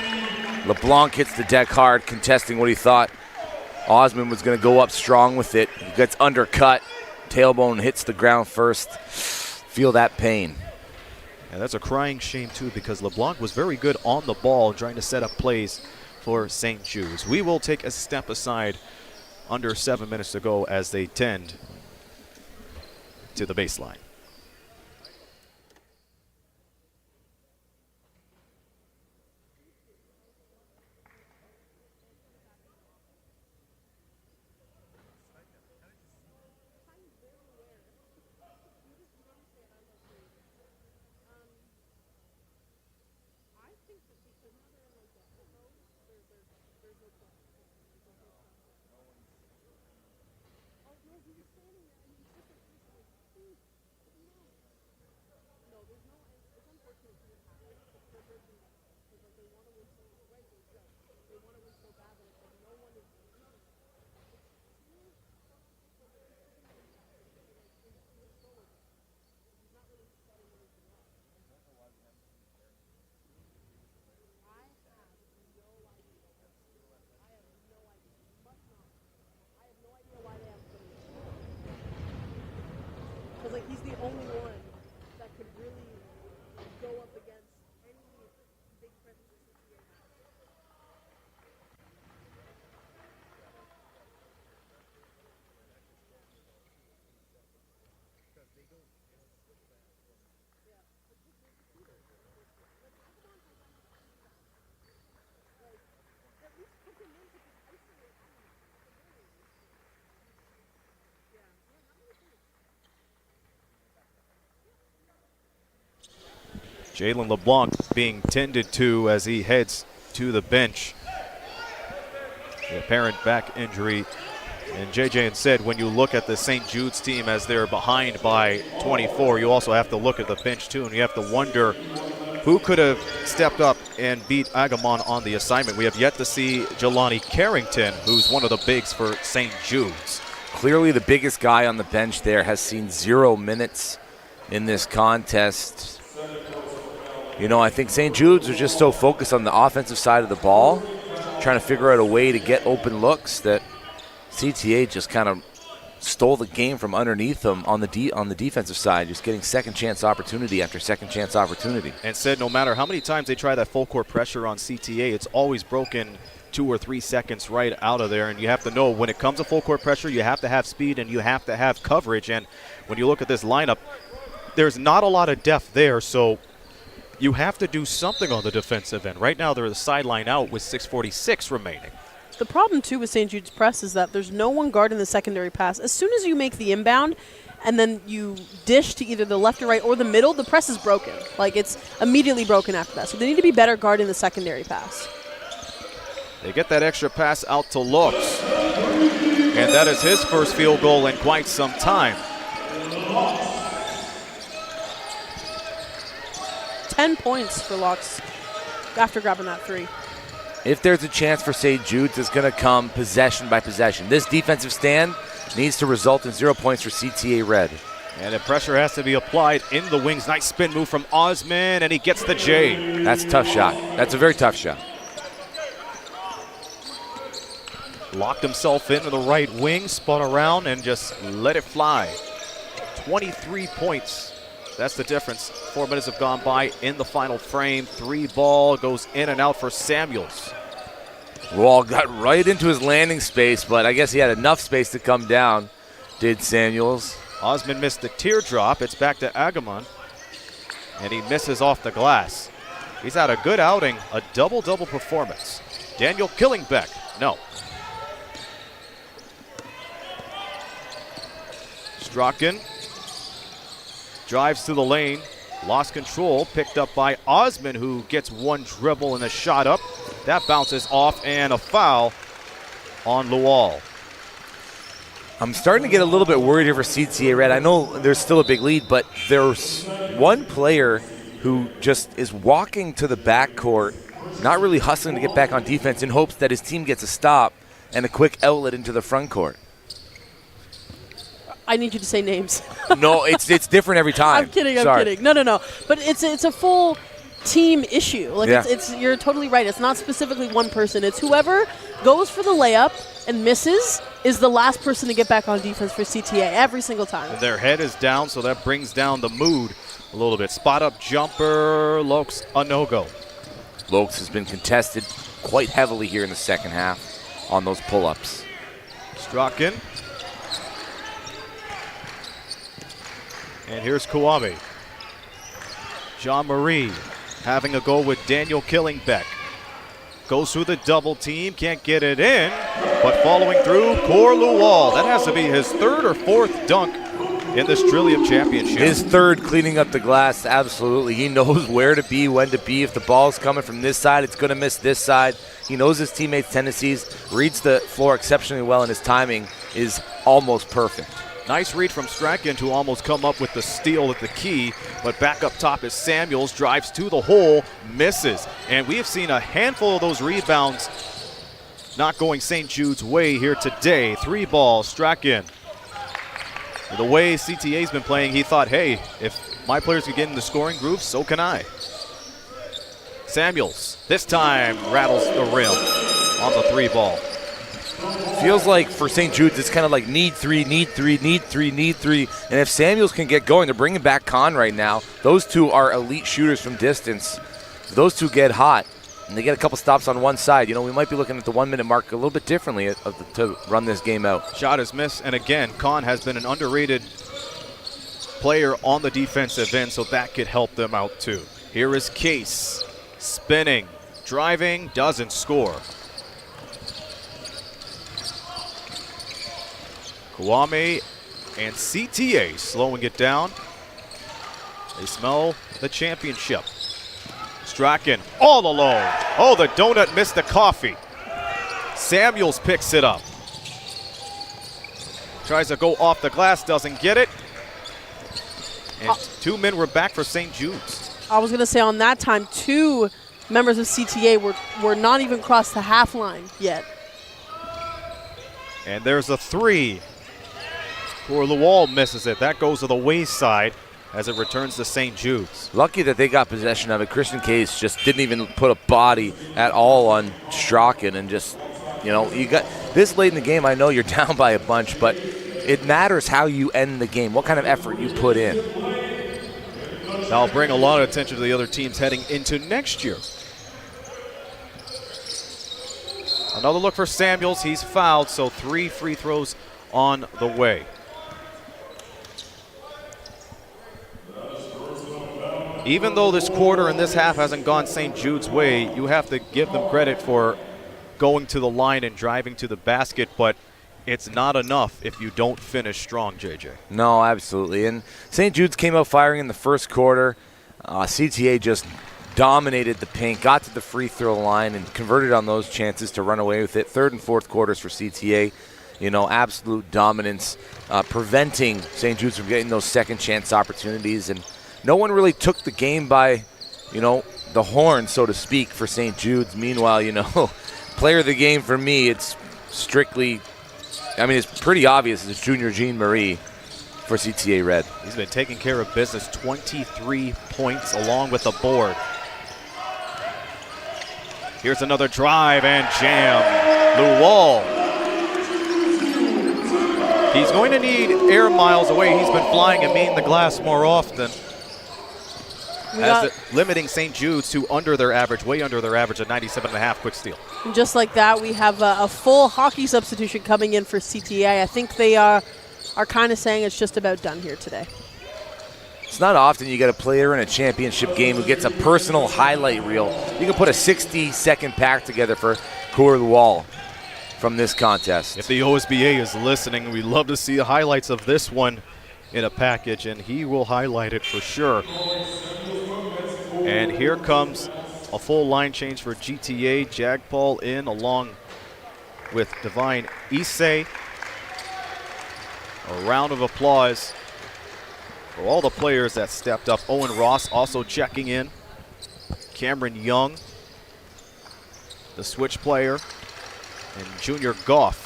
LeBlanc hits the deck hard, contesting what he thought Osman was going to go up strong with it. He gets undercut. Tailbone hits the ground first. Feel that pain. And that's a crying shame, too, because LeBlanc was very good on the ball trying to set up plays for St. Jude's. We will take a step aside under 7 minutes to go as they tend to the baseline. Like he's the only one that could really go up against any big presence the CTA has. Jalen LeBlanc being tended to as he heads to the bench. The apparent back injury. And JJ said when you look at the St. Jude's team as they're behind by 24, you also have to look at the bench too, and you have to wonder who could have stepped up and beat Agamon on the assignment. We have yet to see Jelani Carrington, who's one of the bigs for St. Jude's. Clearly the biggest guy on the bench there has seen 0 minutes in this contest. You know, I think St. Jude's are just so focused on the offensive side of the ball, trying to figure out a way to get open looks, that CTA just kind of stole the game from underneath them on the defensive side, just getting second chance opportunity after second chance opportunity. And said no matter how many times they try that full court pressure on CTA, it's always broken 2 or 3 seconds right out of there. And you have to know when it comes to full court pressure, you have to have speed and you have to have coverage. And when you look at this lineup, there's not a lot of depth there, so you have to do something on the defensive end. Right now, they're the sideline out with 6:46 remaining. The problem, too, with St. Jude's press is that there's no one guarding the secondary pass. As soon as you make the inbound and then you dish to either the left or right or the middle, the press is broken. Like, it's immediately broken after that. So they need to be better guarding the secondary pass. They get that extra pass out to Lux. And that is his first field goal in quite some time. 10 points for Lux after grabbing that 3. If there's a chance for St. Jude's, it's going to come possession by possession. This defensive stand needs to result in 0 points for CTA Red. And the pressure has to be applied in the wings. Nice spin move from Osman, and he gets the J. That's a tough shot. That's a very tough shot. Locked himself into the right wing, spun around, and just let it fly. 23 points. That's the difference. 4 minutes have gone by in the final frame. 3 ball goes in and out for Samuels. Wall got right into his landing space, but I guess he had enough space to come down, did Samuels. Osman missed the teardrop. It's back to Agamon, and he misses off the glass. He's had a good outing, a double-double performance. Daniel Killingbeck, no. Strachan drives to the lane, lost control, picked up by Osman, who gets one dribble and a shot up. That bounces off, and a foul on Lual. I'm starting to get a little bit worried here for CTA Red. I know there's still a big lead, but there's one player who just is walking to the backcourt, not really hustling to get back on defense in hopes that his team gets a stop. and a quick outlet into the front court. I need you to say names. No, it's different every time. I'm kidding. Sorry. No. But it's a full team issue. Like Yeah. it's you're totally right. It's not specifically one person. It's whoever goes for the layup and misses is the last person to get back on defense for CTA every single time. And their head is down, so that brings down the mood a little bit. Spot up jumper, Lokes a no-go. Lokes has been contested quite heavily here in the second half on those pull-ups. Strachan. And here's Kwame. Jean-Marie having a go with Daniel Killingbeck. Goes through the double team, can't get it in, but following through, Corluwal. That has to be his third or fourth dunk in this Trillium championship. His third cleaning up the glass, absolutely. He knows where to be, when to be. If the ball's coming from this side, it's going to miss this side. He knows his teammates' tendencies, reads the floor exceptionally well, and his timing is almost perfect. Nice read from Strachan to almost come up with the steal at the key, but back up top is Samuels, drives to the hole, misses. And we have seen a handful of those rebounds not going St. Jude's way here today. 3 ball, Strachan. The way CTA's been playing, he thought, hey, if my players can get in the scoring groove, so can I. Samuels, this time rattles the rim on the 3 ball. Feels like for St. Jude's, it's kind of like need three. And if Samuels can get going, they're bringing back Khan right now. Those two are elite shooters from distance. If those two get hot, and they get a couple stops on one side, we might be looking at the 1 minute mark a little bit differently to run this game out. Shot is missed, and again, Khan has been an underrated player on the defensive end, so that could help them out too. Here is Case, spinning, driving, doesn't score. Kwame and CTA slowing it down. They smell the championship. Strachan all alone. Oh, the donut missed the coffee. Samuels picks it up. Tries to go off the glass, doesn't get it. And 2 men were back for St. Jude's. I was going to say on that time, 2 members of CTA were not even crossed the half line yet. And there's a 3. Corluwal misses it. That goes to the wayside as it returns to St. Jude's. Lucky that they got possession of it. Christian Case just didn't even put a body at all on Strachan, and just, you got this late in the game. I know you're down by a bunch, but it matters how you end the game, what kind of effort you put in. That'll bring a lot of attention to the other teams heading into next year. Another look for Samuels. He's fouled, so 3 free throws on the way. Even though this quarter and this half hasn't gone St. Jude's way, you have to give them credit for going to the line and driving to the basket, but it's not enough if you don't finish strong, JJ. No, absolutely. And St. Jude's came out firing in the first quarter. CTA just dominated the paint, got to the free throw line, and converted on those chances to run away with it. Third and fourth quarters for CTA, absolute dominance, preventing St. Jude's from getting those second chance opportunities. And no one really took the game by, the horn, so to speak, for St. Jude's. Meanwhile, player of the game for me, it's strictly, it's pretty obvious it's Junior Jean-Marie for CTA Red. He's been taking care of business, 23 points along with the board. Here's another drive and jam. Luwal. He's going to need air miles away. He's been flying and meeting the glass more often. Limiting St. Jude's to under their average, way under their average, at 97.5 quick steal. And just like that, we have a full hockey substitution coming in for CTA. I think they are kind of saying it's just about done here today. It's not often you get a player in a championship game who gets a personal highlight reel. You can put a 60-second pack together for Corluwal from this contest. If the OSBA is listening, we'd love to see the highlights of this one in a package, and he will highlight it for sure. And here comes a full line change for GTA. Jagpal in along with Divine Issei. A round of applause for all the players that stepped up. Owen Ross also checking in. Cameron Young, the switch player. And Junior Goff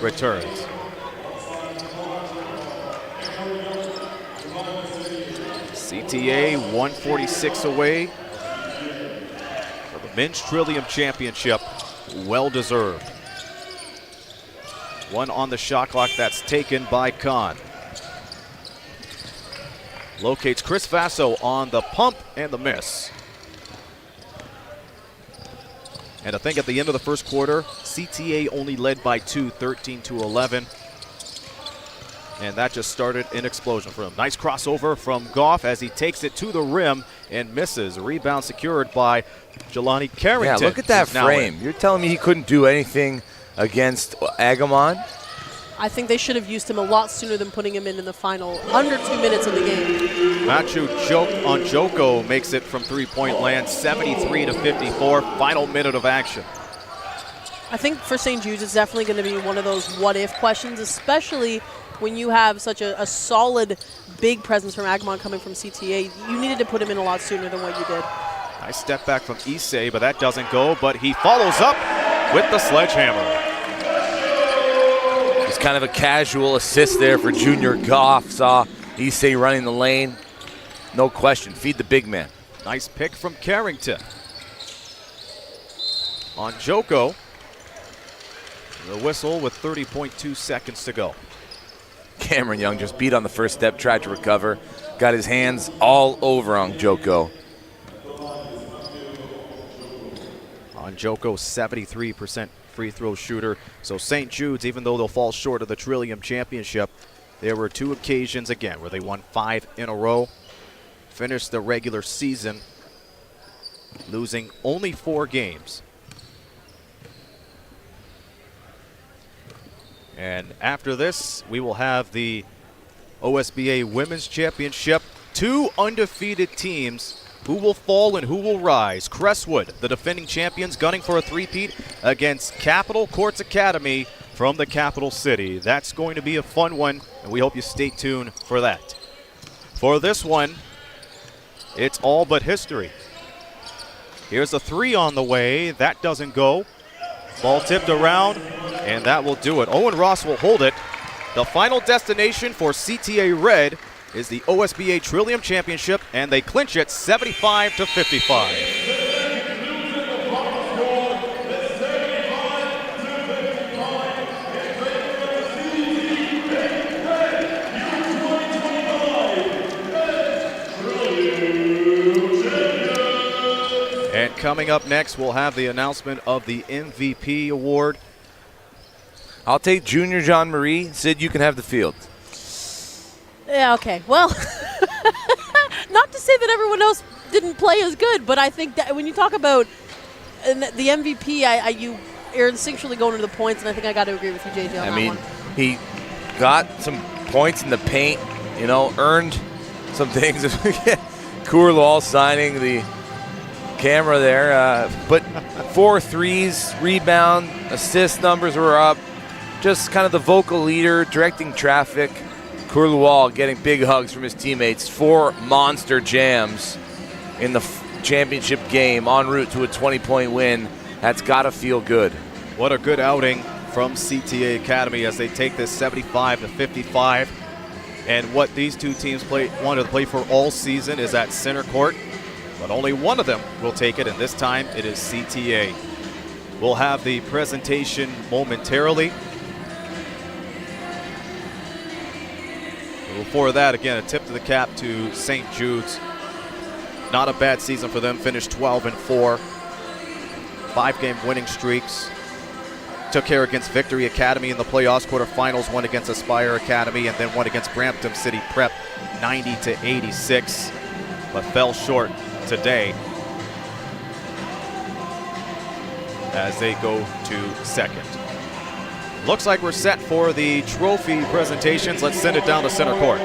returns. CTA 146 away for the Men's Trillium Championship. Well deserved. One on the shot clock, that's taken by Kahn. Locates Chris Vasso on the pump and the miss. And I think at the end of the first quarter, CTA only led by 2, 13-11. And that just started an explosion for him. Nice crossover from Goff as he takes it to the rim and misses. A rebound secured by Jelani Carrington. Yeah, look at that frame. You're telling me he couldn't do anything against Agumon? I think they should have used him a lot sooner than putting him in the final, under 2 minutes of the game. Machu Joko makes it from three-point land, 73-54, final minute of action. I think for St. Jude's, it's definitely going to be one of those what-if questions, especially when you have such a solid, big presence from Agumon coming from CTA. You needed to put him in a lot sooner than what you did. Nice step back from Issei, but that doesn't go, but he follows up with the sledgehammer. It's kind of a casual assist there for Junior Goff. Saw Issei running the lane. No question, feed the big man. Nice pick from Carrington. On Joko, the whistle with 30.2 seconds to go. Cameron Young just beat on the first step, tried to recover. Got his hands all over on Joko. On Joko, 73% free throw shooter. So St. Jude's, even though they'll fall short of the Trillium Championship, there were 2 occasions again where they won 5 in a row. Finished the regular season losing only 4 games. And after this, we will have the OSBA Women's Championship. 2 undefeated teams. Who will fall and who will rise? Crestwood, the defending champions, gunning for a three-peat against Capital Courts Academy from the capital city. That's going to be a fun one, and we hope you stay tuned for that. For this one, it's all but history. Here's a 3 on the way. That doesn't go. Ball tipped around, and that will do it. Owen Ross will hold it. The final destination for CTA Red is the OSBA Trillium Championship, and they clinch it 75-55. And coming up next, we'll have the announcement of the MVP award. I'll take Junior Jean Marie. Sid, you can have the field. Yeah, okay. Well, not to say that everyone else didn't play as good, but I think that when you talk about the MVP, you're instinctually going to the points, and I think I got to agree with you, JJ, on that one. He got some points in the paint, earned some things. Kurlal signing the camera there, but 4 threes, rebound, assist numbers were up. Just kind of the vocal leader, directing traffic. Kurlal getting big hugs from his teammates. 4 monster jams in the championship game en route to a 20-point win. That's got to feel good. What a good outing from CTA Academy as they take this 75-55. And what these two teams wanted to play for all season is at center court. But only one of them will take it, and this time it is CTA. We'll have the presentation momentarily. Before that, again, a tip to the cap to St. Jude's. Not a bad season for them. Finished 12-4. 5-game winning streaks. Took care against Victory Academy in the playoffs quarterfinals. Won against Aspire Academy, and then won against Brampton City Prep 90-86. But fell short today as they go to second. Looks like we're set for the trophy presentations. Let's send it down to center court.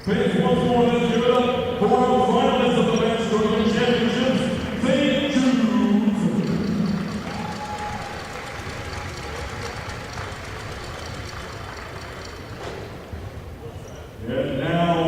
Please once more, let's give it up for our finalists of the Men's Trillium Championships, St. Jude. And now,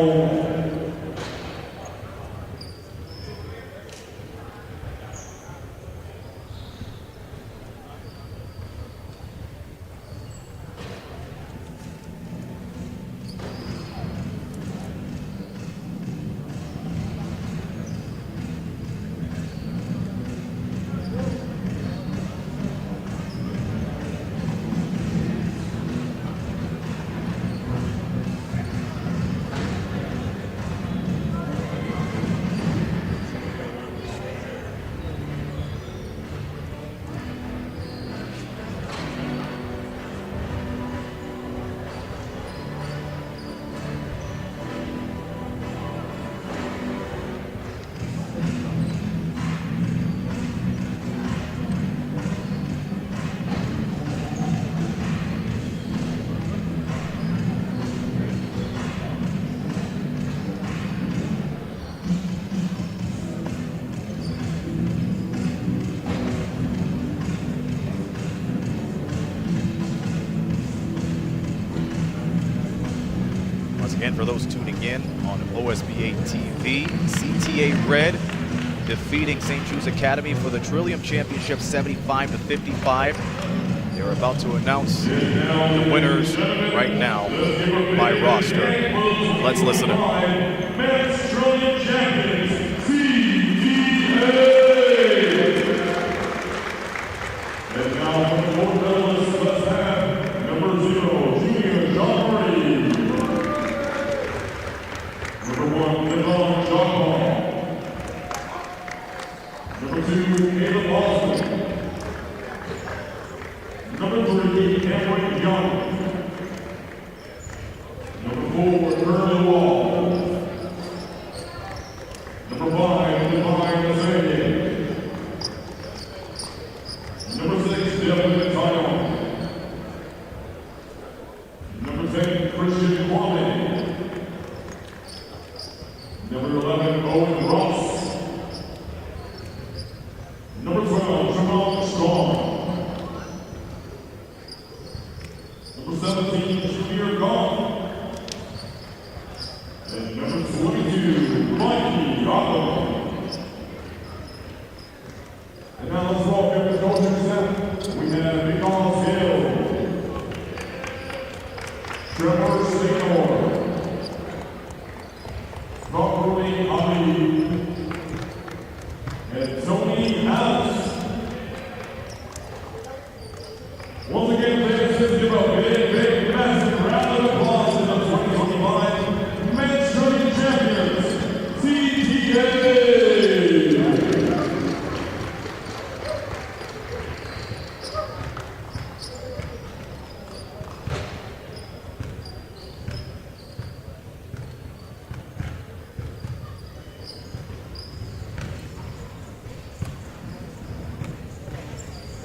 And for those tuning in on OSBA TV, CTA Red defeating St. Jude's Academy for the Trillium Championship 75-55. They're about to announce the winners right now by roster. Let's listen in. Men's Trillium Champions, CTA. And now from the gold medalists, let's have number 0, Junior John Murray. Number 1, Devon John Paul. Number 2, Ava Boston. Number 3, Cameron Young. Number 4, Curly Wall. Number 5, Divine Nazarian. Number 6, Devin Tyone. Number 10, Christian Kwame. Number 11, Owen Ross. Number 12, Jamal Strong. Number 17, Junior Gong. And number 22, Mikey Gotham. And now let's welcome the coaching staff. We have Nicholas Hill, Trevor Seymour, Rockaway Ali, and Tony Alice. Once again, ladies, let's give a big, massive round of applause to the 2025 Men's Trillium Champions, CTA.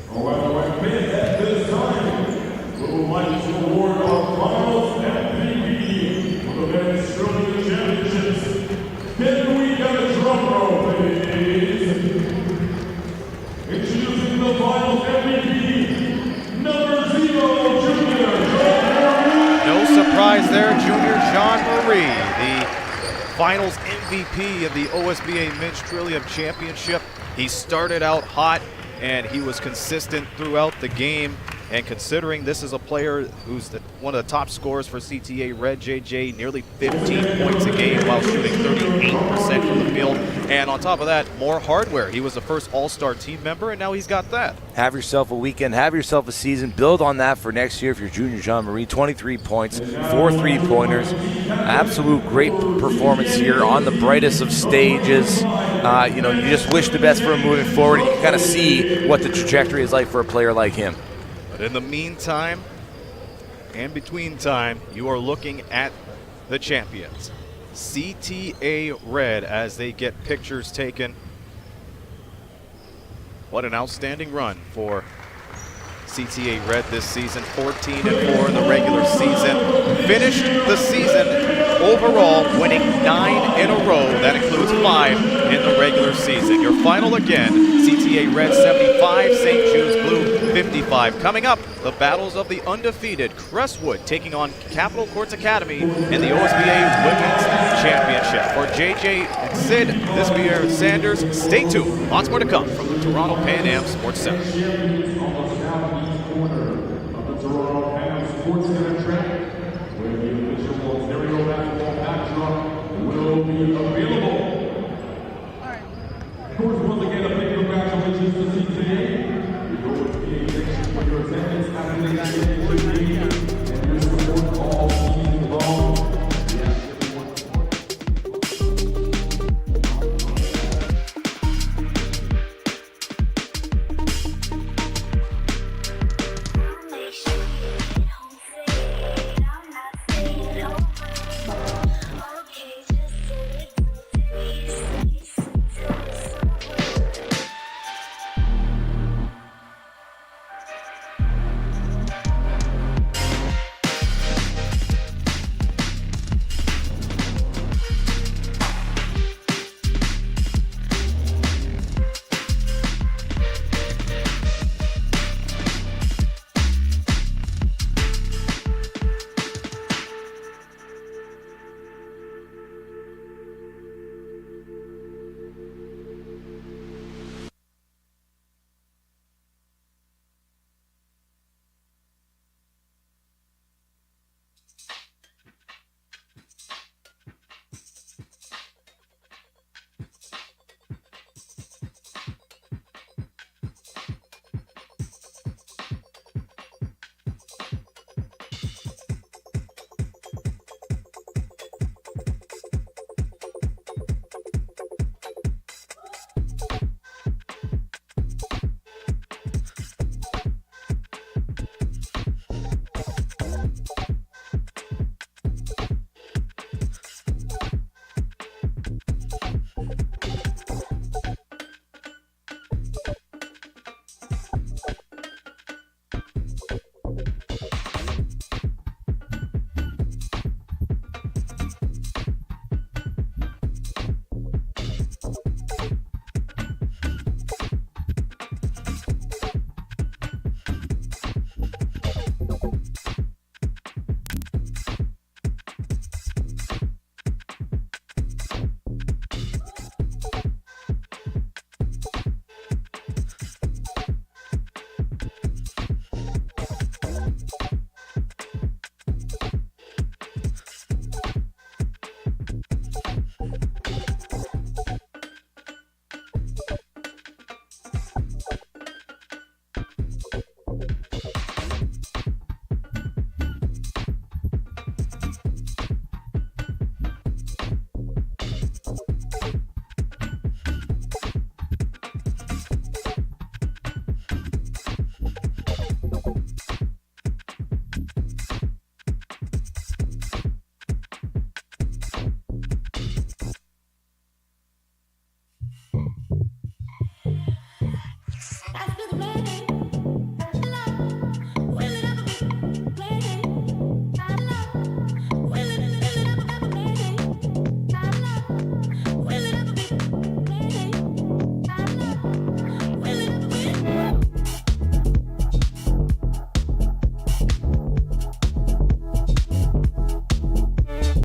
All right, at this time, we would like to award our finals MVP for the Men's Trillium Championships. Can we get a drum roll, please? Introducing the finals MVP, number 0, Junior John Murray. No surprise there, Junior John Murray, the finals MVP of the OSBA Men's Trillium Championship. He started out hot, and he was consistent throughout the game. And considering this is a player who's one of the top scorers for CTA Red, JJ, nearly 15 points a game while shooting 38% from the field. And on top of that, more hardware. He was the first all-star team member, and now he's got that. Have yourself a weekend, have yourself a season, build on that for next year if you're Junior John Murray. 23 points, 4 3-pointers. Absolute great performance here on the brightest of stages. You know, you just wish the best for him moving forward. You can kind of see what the trajectory is like for a player like him. But in the meantime, and between time, you are looking at the champions, CTA Red, as they get pictures taken. What an outstanding run for CTA Red this season, 14-4 in the regular season. Finished the season overall winning 9 in a row. That includes 5 in the regular season. Your final again, CTA Red 75, St. Jude's Blue 55. Coming up, the battles of the undefeated Crestwood taking on Capitol Courts Academy in the OSBA Women's Championship. For JJ and Sid, this be Aaron Sanders. Stay tuned. Lots more to come from the Toronto Pan Am Sports Center. Sports Center track, where the official Ontario basketball backdrop will be available. Of course, once again, a big congratulations to CTA. We go with the section for your attendance after the